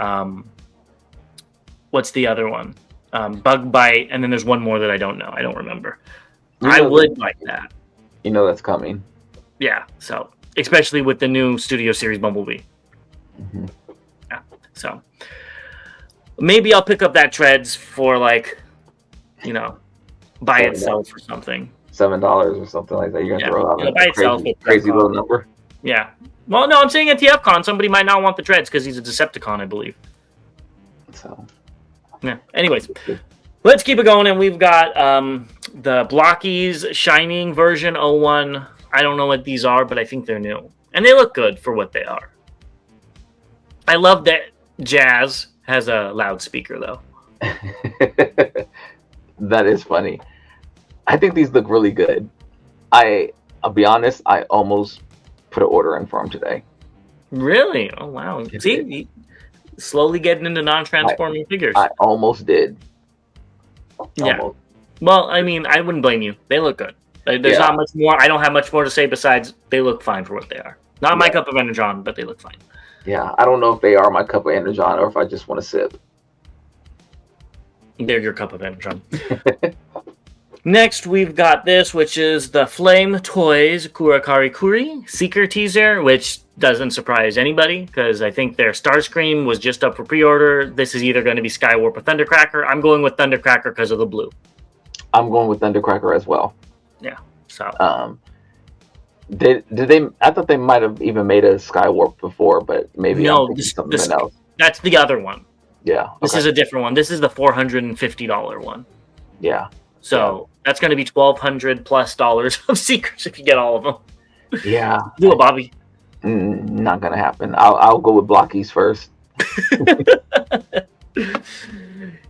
Speaker 2: what's the other one? Bug Bite, and then there's one more that I don't know. I don't remember. I would like that.
Speaker 1: That's coming.
Speaker 2: Yeah, so especially with the new Studio Series Bumblebee.
Speaker 1: Mm-hmm.
Speaker 2: Yeah, so maybe I'll pick up that treads for by itself or something.
Speaker 1: $7 or something like that. You're gonna throw out
Speaker 2: by itself,
Speaker 1: crazy little number.
Speaker 2: Yeah. Well, no, I'm saying at TFCon, somebody might not want the treads because he's a Decepticon, I believe.
Speaker 1: So.
Speaker 2: Yeah. Anyways, let's keep it going, and we've got the Blockies Shining version 01. I don't know what these are, but I think they're new, and they look good for what they are. I love that Jazz has a loudspeaker, though.
Speaker 1: That is funny. I think these look really good. I'll be honest, I almost put an order in for them today.
Speaker 2: Really? Oh, wow. See, slowly getting into non-transforming figures.
Speaker 1: I almost did.
Speaker 2: Yeah. Almost. Well, I mean, I wouldn't blame you. They look good. There's not much more. I don't have much more to say besides they look fine for what they are. Not my cup of Energon, but they look fine.
Speaker 1: Yeah, I don't know if they are my cup of Energon or if I just want to sip.
Speaker 2: They're your cup of Energon. Next, we've got this, which is the Flame Toys Kurakari Kuri Seeker teaser, which doesn't surprise anybody because I think their Starscream was just up for pre-order. This is either going to be Skywarp or Thundercracker. I'm going with Thundercracker because of the blue.
Speaker 1: I'm going with Thundercracker as well.
Speaker 2: Yeah. So.
Speaker 1: Did they? I thought they might have even made a Skywarp before, but maybe
Speaker 2: no. Something else. That's the other one.
Speaker 1: Yeah.
Speaker 2: This is a different one. This is the $450 one.
Speaker 1: Yeah.
Speaker 2: So that's going to be $1,200+ of Seekers if you get all of them.
Speaker 1: Yeah.
Speaker 2: Do it, Bobby.
Speaker 1: Not gonna happen. I'll go with Blockies first.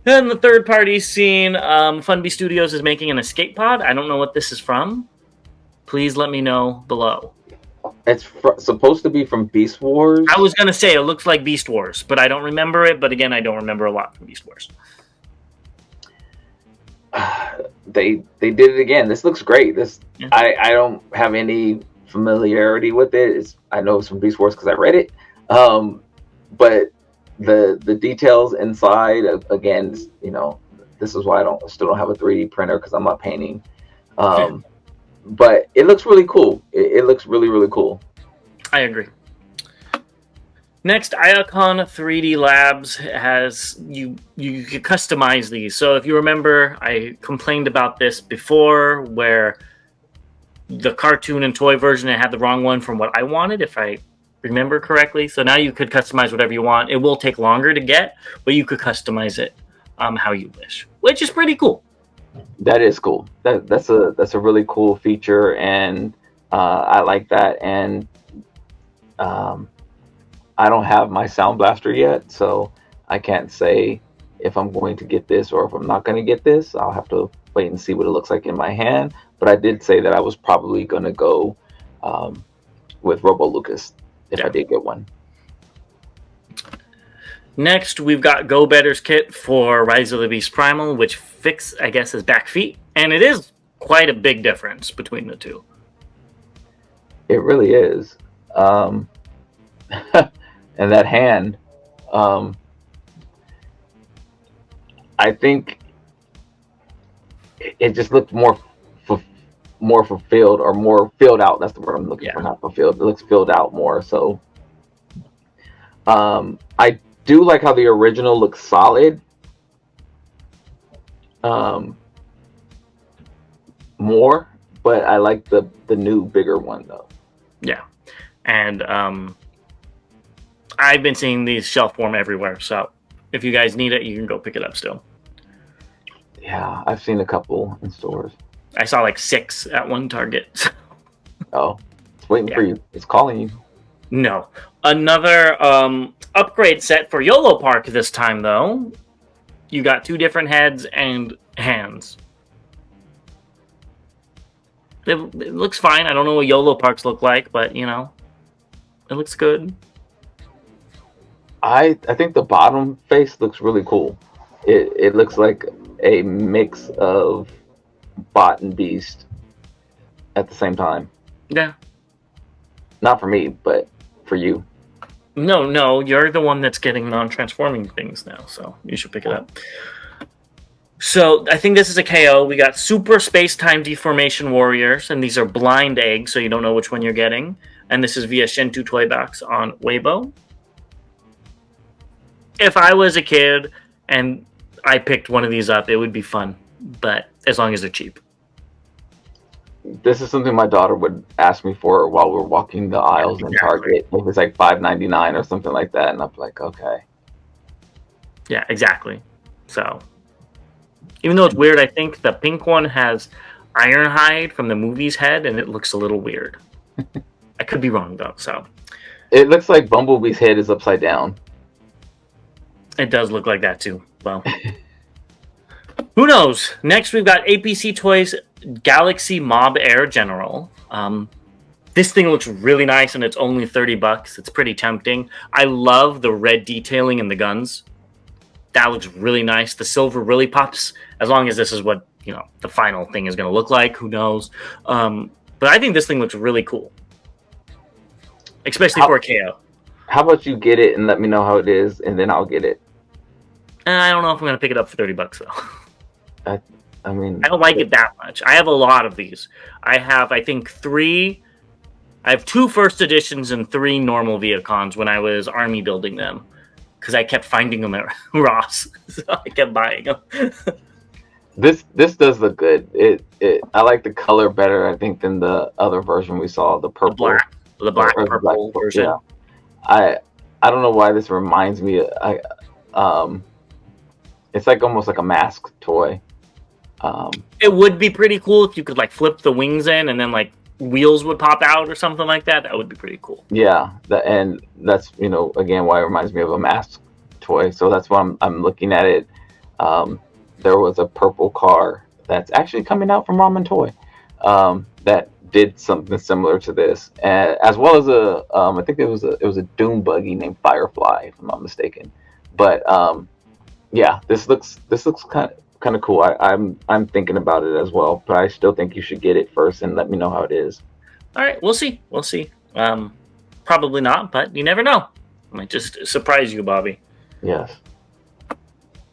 Speaker 2: And the third party scene, Funbee Studios is making an escape pod. I don't know what this is from. Please let me know below.
Speaker 1: It's supposed to be from Beast Wars.
Speaker 2: I was gonna say it looks like Beast Wars, but I don't remember it. But again, I don't remember a lot from Beast Wars.
Speaker 1: They did it again. This looks great. This
Speaker 2: Yeah.
Speaker 1: I don't have any familiarity with it. I know it's from Beast Wars because I read it, but the details inside again, this is why I still don't have a 3D printer because I'm not painting. But it looks really cool. It looks really, really cool.
Speaker 2: I agree. Next, Iacon 3D Labs has you can customize these. So if you remember, I complained about this before, where the cartoon and toy version had the wrong one from what I wanted, if I remember correctly. So now you could customize whatever you want. It will take longer to get, but you could customize it how you wish, which is pretty cool.
Speaker 1: That is cool. That's a really cool feature, and I like that. And I don't have my Sound Blaster yet, so I can't say if I'm going to get this or if I'm not going to get this. I'll have to wait and see what it looks like in my hand. But I did say that I was probably going to go with Robo Lucas if I did get one.
Speaker 2: Next, we've got Go Better's kit for Rise of the Beast Primal, which I guess, his back feet. And it is quite a big difference between the two.
Speaker 1: It really is. And that hand, I think it just looked more fulfilled, or more filled out. That's the word I'm looking for, not fulfilled. It looks filled out more. So I do like how the original looks solid. More, but I like the new bigger one though.
Speaker 2: Yeah. And I've been seeing these shelf form everywhere, so if you guys need it, you can go pick it up still.
Speaker 1: Yeah, I've seen a couple in stores.
Speaker 2: I saw like 6 at one Target.
Speaker 1: Oh, it's waiting for you. It's calling you.
Speaker 2: No. Another upgrade set for YOLO Park this time, though. You got 2 different heads and hands. It looks fine. I don't know what YOLO Parks look like, but, it looks good.
Speaker 1: I think the bottom face looks really cool. It looks like a mix of Bot and Beast at the same time.
Speaker 2: Yeah.
Speaker 1: Not for me, but for you.
Speaker 2: No, you're the one that's getting non-transforming things now, so you should pick it up. So I think this is a KO. We got Super Space-Time Deformation Warriors, and these are blind eggs, so you don't know which one you're getting. And this is via Shentu Toy Box on Weibo. If I was a kid and I picked one of these up, it would be fun, but as long as they're cheap.
Speaker 1: This is something my daughter would ask me for while we're walking the aisles in Target. It was like $5.99 or something like that, and I'm like, okay.
Speaker 2: Yeah, exactly. So, even though it's weird, I think the pink one has Ironhide from the movie's head, and it looks a little weird. I could be wrong, though, so.
Speaker 1: It looks like Bumblebee's head is upside down.
Speaker 2: It does look like that, too. Well, who knows? Next, we've got APC Toys Galaxy Mob Air General. This thing looks really nice, and it's only $30. It's pretty tempting. I love the red detailing in the guns. That looks really nice. The silver really pops, as long as this is what the final thing is going to look like. Who knows? But I think this thing looks really cool, especially for a KO.
Speaker 1: How about you get it and let me know how it is, and then I'll get it.
Speaker 2: I don't know if I'm going to pick it up for $30 though.
Speaker 1: I mean,
Speaker 2: I don't like it that much. I have a lot of these. I have, I think, 3. I have 2 first editions and 3 normal Geocons when I was army building them, because I kept finding them at Ross, so I kept buying them.
Speaker 1: This does look good. I like the color better, I think, than the other version we saw, the purple,
Speaker 2: the black purple version.
Speaker 1: Yeah. I don't know why this reminds me. It's like almost like a mask toy.
Speaker 2: It would be pretty cool if you could like flip the wings in and then like wheels would pop out or something like that. That would be pretty cool.
Speaker 1: Yeah, and that's again why it reminds me of a mask toy. So that's why I'm looking at it. There was a purple car that's actually coming out from Ramen Toy that did something similar to this, as well as I think it was a Doom buggy named Firefly, if I'm not mistaken. But yeah, this looks kind kind of cool. I'm thinking about it as well, but I still think you should get it first and let me know how it is.
Speaker 2: All right, we'll see. We'll see. Probably not, but you never know. It might just surprise you, Bobby.
Speaker 1: Yes.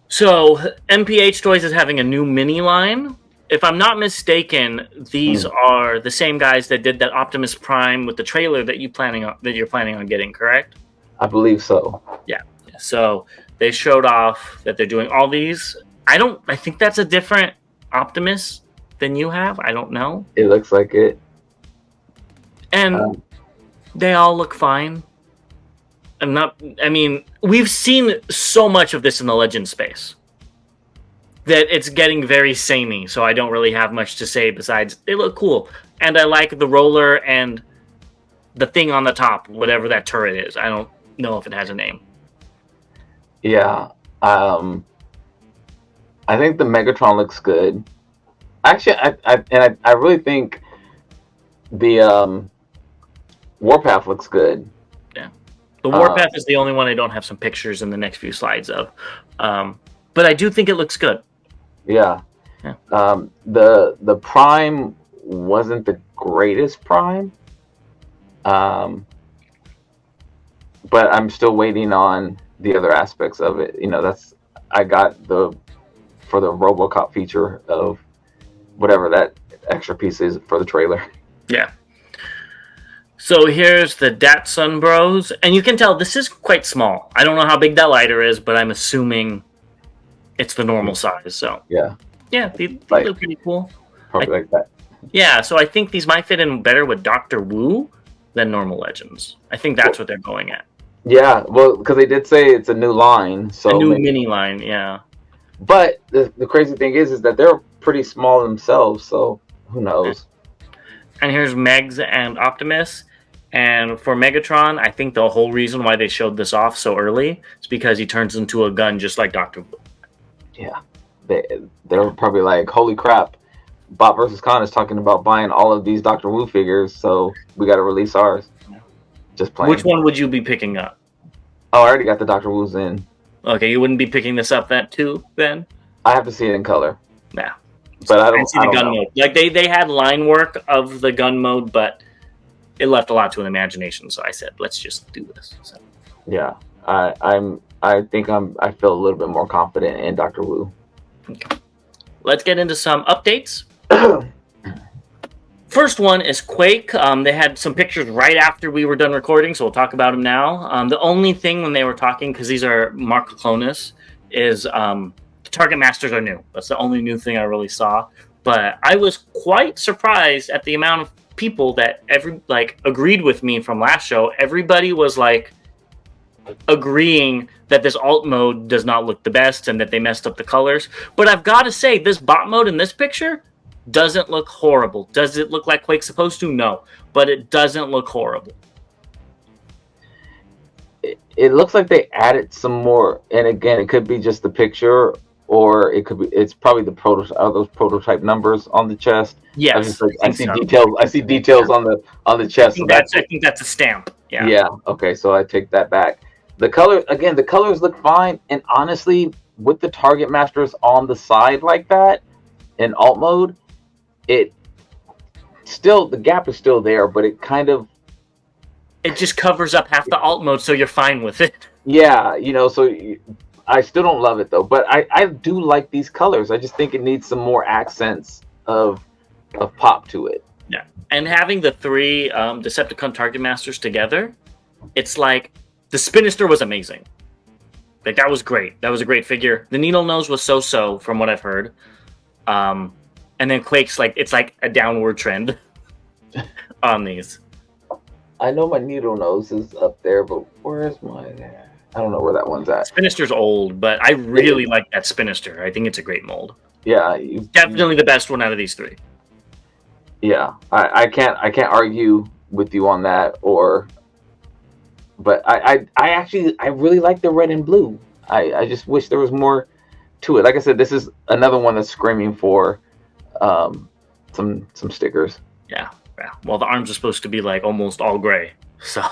Speaker 2: So MPH Toys is having a new mini line. If I'm not mistaken, these are the same guys that did that Optimus Prime with the trailer that you're planning on getting, correct?
Speaker 1: I believe so.
Speaker 2: Yeah. So they showed off that they're doing all these. I think that's a different Optimus than you have. I don't know.
Speaker 1: It looks like it.
Speaker 2: And they all look fine. We've seen so much of this in the Legend space that it's getting very samey, so I don't really have much to say besides they look cool. And I like the roller and the thing on the top, whatever that turret is. I don't know if it has a name.
Speaker 1: Yeah. I think the Megatron looks good. Actually, I really think the Warpath looks good.
Speaker 2: Yeah. The Warpath is the only one I don't have some pictures in the next few slides of. But I do think it looks good.
Speaker 1: Yeah. The Prime wasn't the greatest Prime. But I'm still waiting on the other aspects of it. I got for the RoboCop feature of whatever that extra piece is for the trailer.
Speaker 2: Yeah. So here's the Datsun Bros, and you can tell this is quite small. I don't know how big that lighter is, but I'm assuming it's the normal size. So
Speaker 1: yeah,
Speaker 2: they look pretty cool.
Speaker 1: Probably like that.
Speaker 2: Yeah, so I think these might fit in better with Dr. Wu than normal Legends. I think that's what they're going at.
Speaker 1: Yeah, well, because they did say it's a new line, so
Speaker 2: a new mini line, yeah.
Speaker 1: But the crazy thing is that they're pretty small themselves, so who knows?
Speaker 2: And here's Megs and Optimus. And for Megatron, I think the whole reason why they showed this off so early is because he turns into a gun just like Dr. Wu.
Speaker 1: Yeah. They're probably like, holy crap, Bot vs. Con is talking about buying all of these Dr. Wu figures, so we got to release ours. Just playing.
Speaker 2: Which one would you be picking up?
Speaker 1: Oh, I already got the Dr. Wu's in.
Speaker 2: Okay, you wouldn't be picking this up too, then?
Speaker 1: I have to see it in color.
Speaker 2: Nah.
Speaker 1: But I don't
Speaker 2: see the gun mode. Like, they had line work of the gun mode, but it left a lot to an imagination, so I said, let's just do this. So.
Speaker 1: Yeah. I feel a little bit more confident in Dr. Wu.
Speaker 2: Okay. Let's get into some updates. First one is Quake. They had some pictures right after we were done recording, so we'll talk about them now. The only thing when they were talking, because these are Mark Clonus, is the Target Masters are new. That's the only new thing I really saw. But I was quite surprised at the amount of people that agreed with me from last show. Everybody was agreeing that this alt mode does not look the best and that they messed up the colors. But I've got to say, this bot mode in this picture doesn't look horrible. Does it look like Quake's supposed to? No. But it doesn't look horrible.
Speaker 1: It looks like they added some more, and again, it could be just the picture, or it's probably the those prototype numbers on the chest.
Speaker 2: Yes,
Speaker 1: I see details. I see details on the chest.
Speaker 2: I think that's a stamp. Yeah.
Speaker 1: Yeah. Okay, so I take that back. The colors look fine, and honestly, with the Target Masters on the side like that in alt mode, the gap is still there, but it
Speaker 2: just covers up half the alt mode, so you're fine with it.
Speaker 1: Yeah, so I still don't love it though, but I do like these colors. I just think it needs some more accents of pop to it.
Speaker 2: Yeah, and having the three Decepticon Target Masters together, it's like the Spinister was amazing. Like, that was great. That was a great figure. The Needle Nose was so from what I've heard. And then Quake's it's like a downward trend on these.
Speaker 1: I know my Needle Nose is up there, but where's mine? I don't know where that one's at.
Speaker 2: Spinister's old, but I really like that Spinister. I think it's a great mold.
Speaker 1: Yeah,
Speaker 2: definitely the best one out of these three.
Speaker 1: Yeah, I can't argue with you on that. But I really like the red and blue. I just wish there was more to it. Like I said, this is another one that's screaming for some stickers.
Speaker 2: Yeah. Well, the arms are supposed to be almost all gray. So.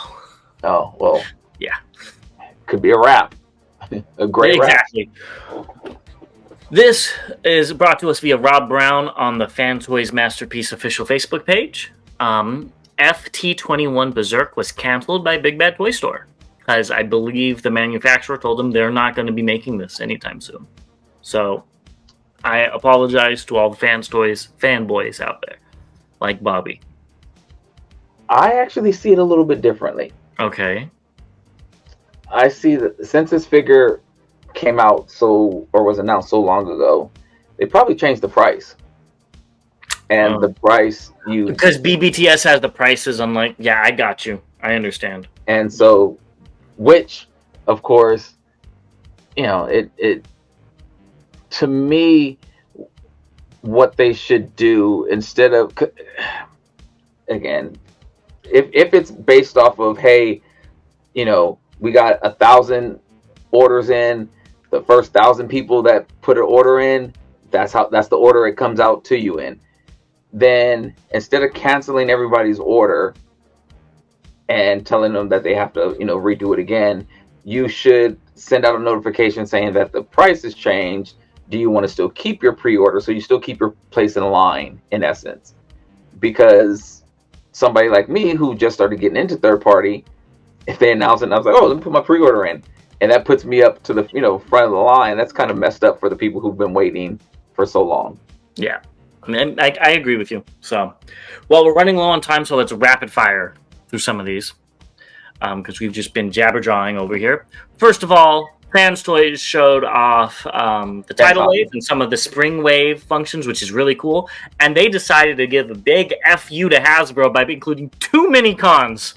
Speaker 1: Oh well.
Speaker 2: Yeah.
Speaker 1: Could be a wrap. A gray wrap.
Speaker 2: Exactly. This is brought to us via Rob Brown on the Fan Toys Masterpiece official Facebook page. FT21 Berserk was canceled by Big Bad Toy Store because I believe the manufacturer told them they're not going to be making this anytime soon. So I apologize to all the Fans Toys fanboys out there, like Bobby.
Speaker 1: I actually see it a little bit differently.
Speaker 2: Okay.
Speaker 1: I see that since this figure came out or was announced so long ago, they probably changed the price. And the price
Speaker 2: because BBTS has the prices. I'm like, yeah, I got you. I understand.
Speaker 1: And so, which, of course, it to me, what they should do instead of, again, if it's based off of, hey, we got 1,000 orders in, the first 1,000 people that put an order in, that's the order it comes out to you in. Then instead of canceling everybody's order and telling them that they have to, redo it again, you should send out a notification saying that the price has changed. Do you want to still keep your pre-order? So you still keep your place in line, in essence. Because somebody like me who just started getting into third party, if they announce it, and I was like, oh, let me put my pre-order in. And that puts me up to the front of the line. That's kind of messed up for the people who've been waiting for so long.
Speaker 2: Yeah. I agree with you. So, well, we're running low on time, so let's rapid fire through some of these because we've just been jabber-jawing over here. First of all, Fans Toys showed off the Tidal Wave and some of the Spring Wave functions, which is really cool. And they decided to give a big FU to Hasbro by including 2 mini-cons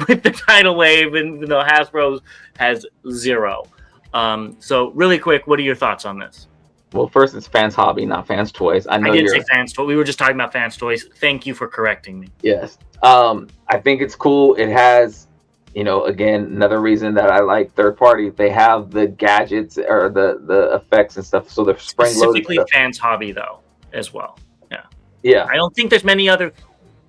Speaker 2: with the Tidal Wave, and Hasbro has 0. So, really quick, what are your thoughts on this?
Speaker 1: Well, first, it's Fans Hobby, not Fans Toys. I
Speaker 2: didn't say Fans Toys. We were just talking about Fans Toys. Thank you for correcting me.
Speaker 1: Yes. I think it's cool. It has, again, another reason that I like third party. They have the gadgets or the effects and stuff. So they're spring-loaded.
Speaker 2: Specifically Fans Hobby, though, as well. Yeah.
Speaker 1: Yeah.
Speaker 2: I don't think there's many other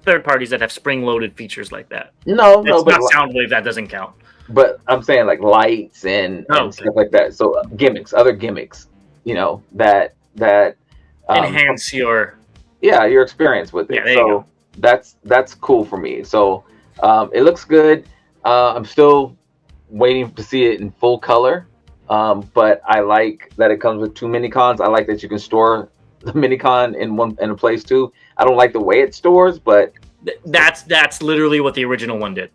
Speaker 2: third parties that have spring-loaded features like that.
Speaker 1: No,
Speaker 2: it's not Soundwave. That doesn't count.
Speaker 1: But I'm saying like lights and stuff like that. So other gimmicks. That
Speaker 2: enhance your
Speaker 1: experience with it.
Speaker 2: Yeah, so
Speaker 1: that's cool for me. So it looks good. I'm still waiting to see it in full color. But I like that it comes with 2 mini-cons. I like that you can store the mini-con in a place too. I don't like the way it stores, but
Speaker 2: that's literally what the original one did.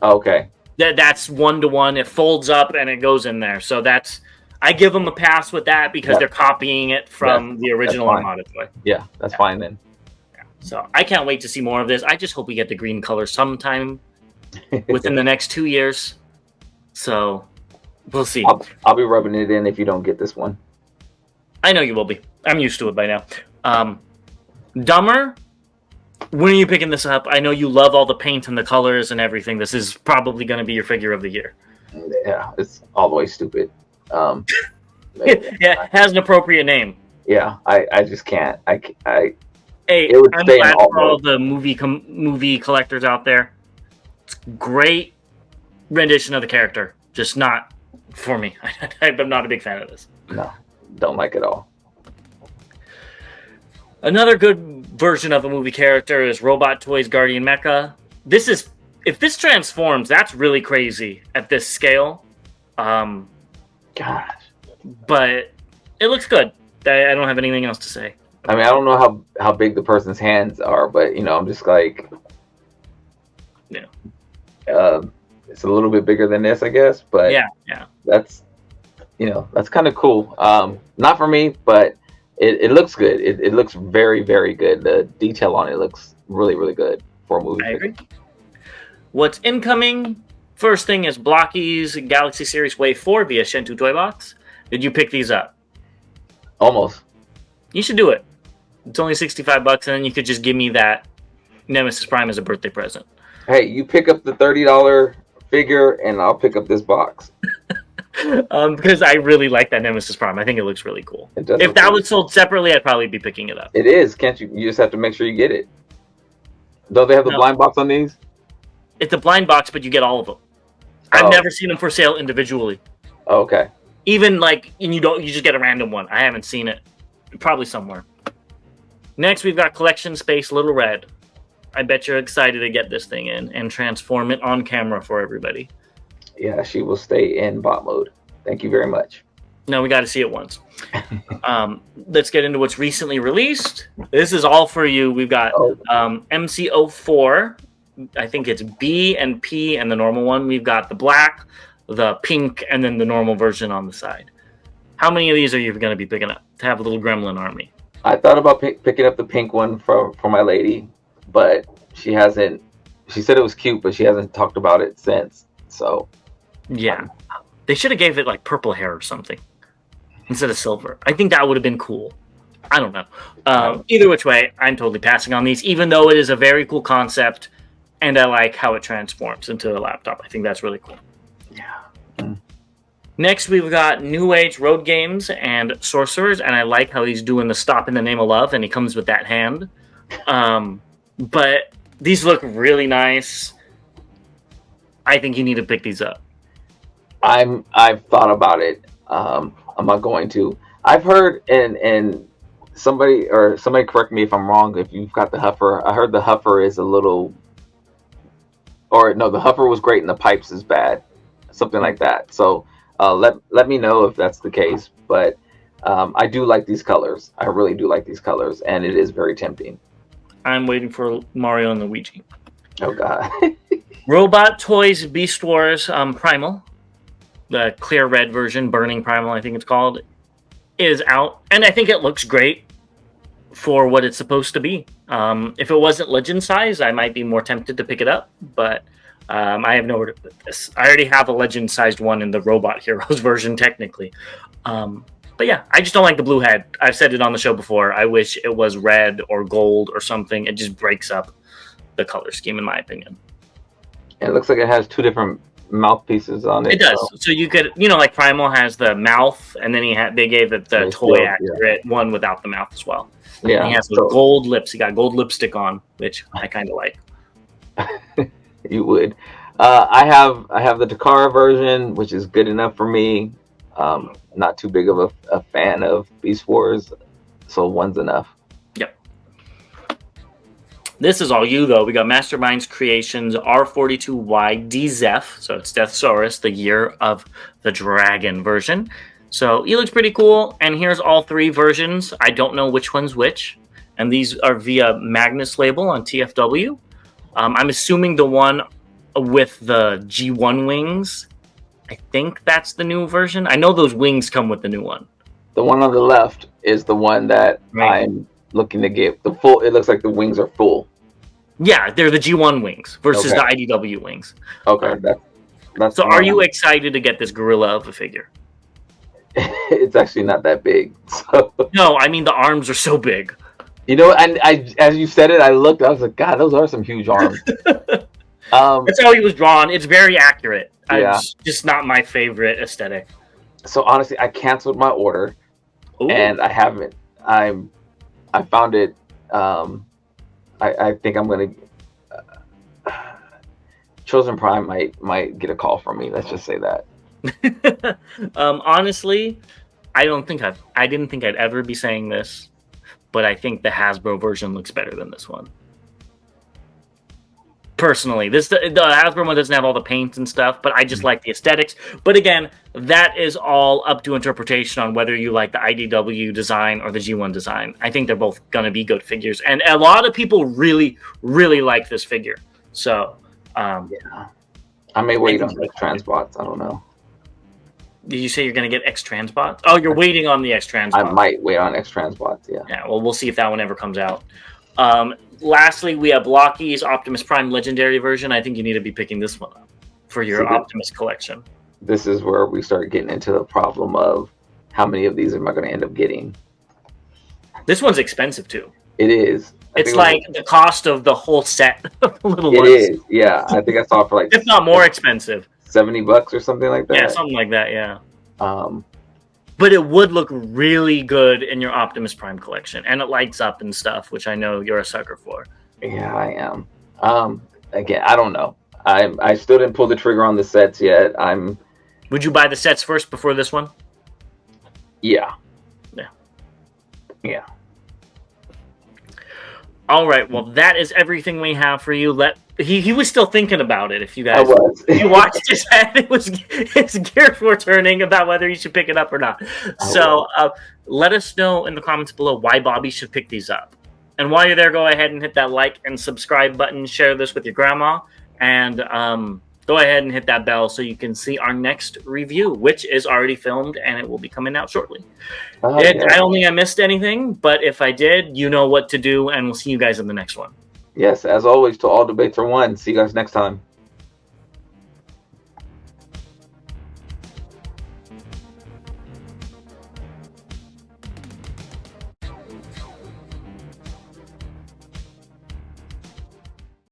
Speaker 1: Okay.
Speaker 2: That's 1-to-1. It folds up and it goes in there. So I give them a pass with that because they're copying it from the original Armada toy.
Speaker 1: Yeah, that's fine then.
Speaker 2: Yeah. So I can't wait to see more of this. I just hope we get the green color sometime within the next 2 years. So we'll see.
Speaker 1: I'll be rubbing it in if you don't get this one.
Speaker 2: I know you will be. I'm used to it by now. Dumber, when are you picking this up? I know you love all the paint and the colors and everything. This is probably going to be your figure of the year.
Speaker 1: Yeah, it's all the way stupid.
Speaker 2: It has an appropriate name.
Speaker 1: Yeah, I just can't.
Speaker 2: Hey, I'm glad for all the movie collectors out there. It's great rendition of the character, just not for me. I'm not a big fan of this.
Speaker 1: No, don't like it all.
Speaker 2: Another good version of a movie character is Robot Toys Guardian Mecha. If this transforms, that's really crazy at this scale.
Speaker 1: Gosh.
Speaker 2: But it looks good. I don't have anything else to say.
Speaker 1: I mean, I don't know how big the person's hands are, but I'm just like,
Speaker 2: yeah.
Speaker 1: It's a little bit bigger than this, I guess. But
Speaker 2: yeah.
Speaker 1: That's kind of cool. Not for me, but it looks good. It looks very, very good. The detail on it looks really, really good for a movie.
Speaker 2: I agree. What's incoming? First thing is Blocky's Galaxy Series Wave 4 via Shentu Toy Box. Did you pick these up?
Speaker 1: Almost.
Speaker 2: You should do it. It's only $65, and then you could just give me that Nemesis Prime as a birthday present.
Speaker 1: Hey, you pick up the $30 figure, and I'll pick up this box.
Speaker 2: Because I really like that Nemesis Prime. I think it looks really cool. If that was sold separately, I'd probably be picking it up.
Speaker 1: It is. Can't you? You just have to make sure you get it. Don't they have the blind box on these?
Speaker 2: It's a blind box, but you get all of them. I've never seen them for sale individually.
Speaker 1: Oh, okay.
Speaker 2: Even like, and you just get a random one. I haven't seen it, probably somewhere. Next, we've got Collection Space Little Red. I bet you're excited to get this thing in and transform it on camera for everybody.
Speaker 1: Yeah, she will stay in bot mode. Thank you very much.
Speaker 2: No, we got to see it once. Let's get into what's recently released. This is all for you. We've got MC04. I think it's B and P and the normal one. We've got the black, the pink, and then the normal version on the side. How many of these are you going to be picking up to have a little gremlin army?
Speaker 1: I thought about picking up the pink one for my lady, but she hasn't. She said it was cute, but she hasn't talked about it since. So,
Speaker 2: yeah, they should have gave it like purple hair or something instead of silver. I think that would have been cool. I don't know. Either which way, I'm totally passing on these, even though it is a very cool concept, and I like how it transforms into a laptop. I think that's really cool.
Speaker 1: Yeah.
Speaker 2: Next, we've got New Age Road Games and Sorcerers, and I like how he's doing the Stop in the Name of Love, and he comes with that hand. But these look really nice. I think you need to pick these up.
Speaker 1: I've thought about it. I'm not going to. I've heard, and somebody correct me if I'm wrong. If you've got the Huffer, I heard the Huffer is a little, or no, the Huffer was great and the Pipes is bad, something like that. So. Let me know if that's the case, but I do like these colors. I really do like these colors, and it is very tempting.
Speaker 2: I'm waiting for Mario and Luigi.
Speaker 1: Oh God!
Speaker 2: Robot Toys Beast Wars Primal, the clear red version, Burning Primal, I think it's called, is out, and I think it looks great for what it's supposed to be. If it wasn't legend size, I might be more tempted to pick it up, but. I have nowhere to put this. I already have a legend-sized one in the Robot Heroes version, technically. But yeah, I just don't like the blue head. I've said it on the show before. I wish it was red or gold or something. It just breaks up the color scheme, in my opinion.
Speaker 1: It looks like it has two different mouthpieces on it.
Speaker 2: It does. So you could, like Primal has the mouth, and then they gave it the toy accurate one without the mouth as well. Yeah. And he has the gold lips. He got gold lipstick on, which I kind of like.
Speaker 1: You would. I have the Takara version, which is good enough for me. Not too big of a fan of Beast Wars, so one's enough.
Speaker 2: Yep. This is all you, though. We got Masterminds Creations R42Y DZEF, so it's Deathsaurus, the Year of the Dragon version. So he looks pretty cool, and here's all three versions. I don't know which one's which, and these are via Magnus label on TFW. I'm assuming the one with the G1 wings. I think that's the new version. I know those wings come with the new one.
Speaker 1: The one on the left is the one that I'm looking to get. The full. It looks like the wings are full.
Speaker 2: Yeah, they're the G1 wings versus the IDW wings.
Speaker 1: Okay, that's.
Speaker 2: So, are you excited to get this gorilla of a figure?
Speaker 1: It's actually not that big. So.
Speaker 2: No, I mean the arms are so big.
Speaker 1: And I, as you said it, I looked. I was like, God, those are some huge arms.
Speaker 2: That's how he was drawn. It's very accurate.
Speaker 1: Yeah.
Speaker 2: It's just not my favorite aesthetic.
Speaker 1: So honestly, I canceled my order, and I haven't. I found it. I think I'm gonna. Chosen Prime might get a call from me. Let's just say that.
Speaker 2: Honestly, I didn't think I'd ever be saying this. But I think the Hasbro version looks better than this one. Personally, the Hasbro one doesn't have all the paint and stuff, but I just like the aesthetics. But again, that is all up to interpretation on whether you like the IDW design or the G1 design. I think they're both going to be good figures. And a lot of people really, really like this figure. So,
Speaker 1: yeah. I may wait on the Transbots. I don't know.
Speaker 2: Did you say you're going to get X-Transbots? Oh, you're waiting on the X-Transbots.
Speaker 1: I might wait on X-Transbots, yeah.
Speaker 2: Yeah, well, we'll see if that one ever comes out. Lastly, we have Blocky's Optimus Prime Legendary version. I think you need to be picking this one up for your Optimus collection.
Speaker 1: This is where we start getting into the problem of how many of these am I going to end up getting.
Speaker 2: This one's expensive, too.
Speaker 1: It is.
Speaker 2: It's like the cost of the whole set of the little ones.
Speaker 1: It is, yeah. I think I saw it for like...
Speaker 2: if not more expensive.
Speaker 1: $70 or something like that.
Speaker 2: Yeah, something like that. Yeah. But it would look really good in your Optimus Prime collection, and it lights up and stuff, which I know you're a sucker for.
Speaker 1: Yeah, I am. Again, I don't know. I still didn't pull the trigger on the sets yet.
Speaker 2: Would you buy the sets first before this one?
Speaker 1: Yeah.
Speaker 2: Yeah.
Speaker 1: Yeah.
Speaker 2: All right. Well, that is everything we have for you. He was still thinking about it. If you
Speaker 1: I
Speaker 2: guys
Speaker 1: was.
Speaker 2: you watched his head, his gears were turning about whether he should pick it up or not. So let us know in the comments below why Bobby should pick these up. And while you're there, go ahead and hit that like and subscribe button. Share this with your grandma, and go ahead and hit that bell so you can see our next review, which is already filmed and it will be coming out shortly. I don't think I missed anything, but if I did, you know what to do, and we'll see you guys in the next one.
Speaker 1: Yes, as always, to all debates are won. See you guys next time.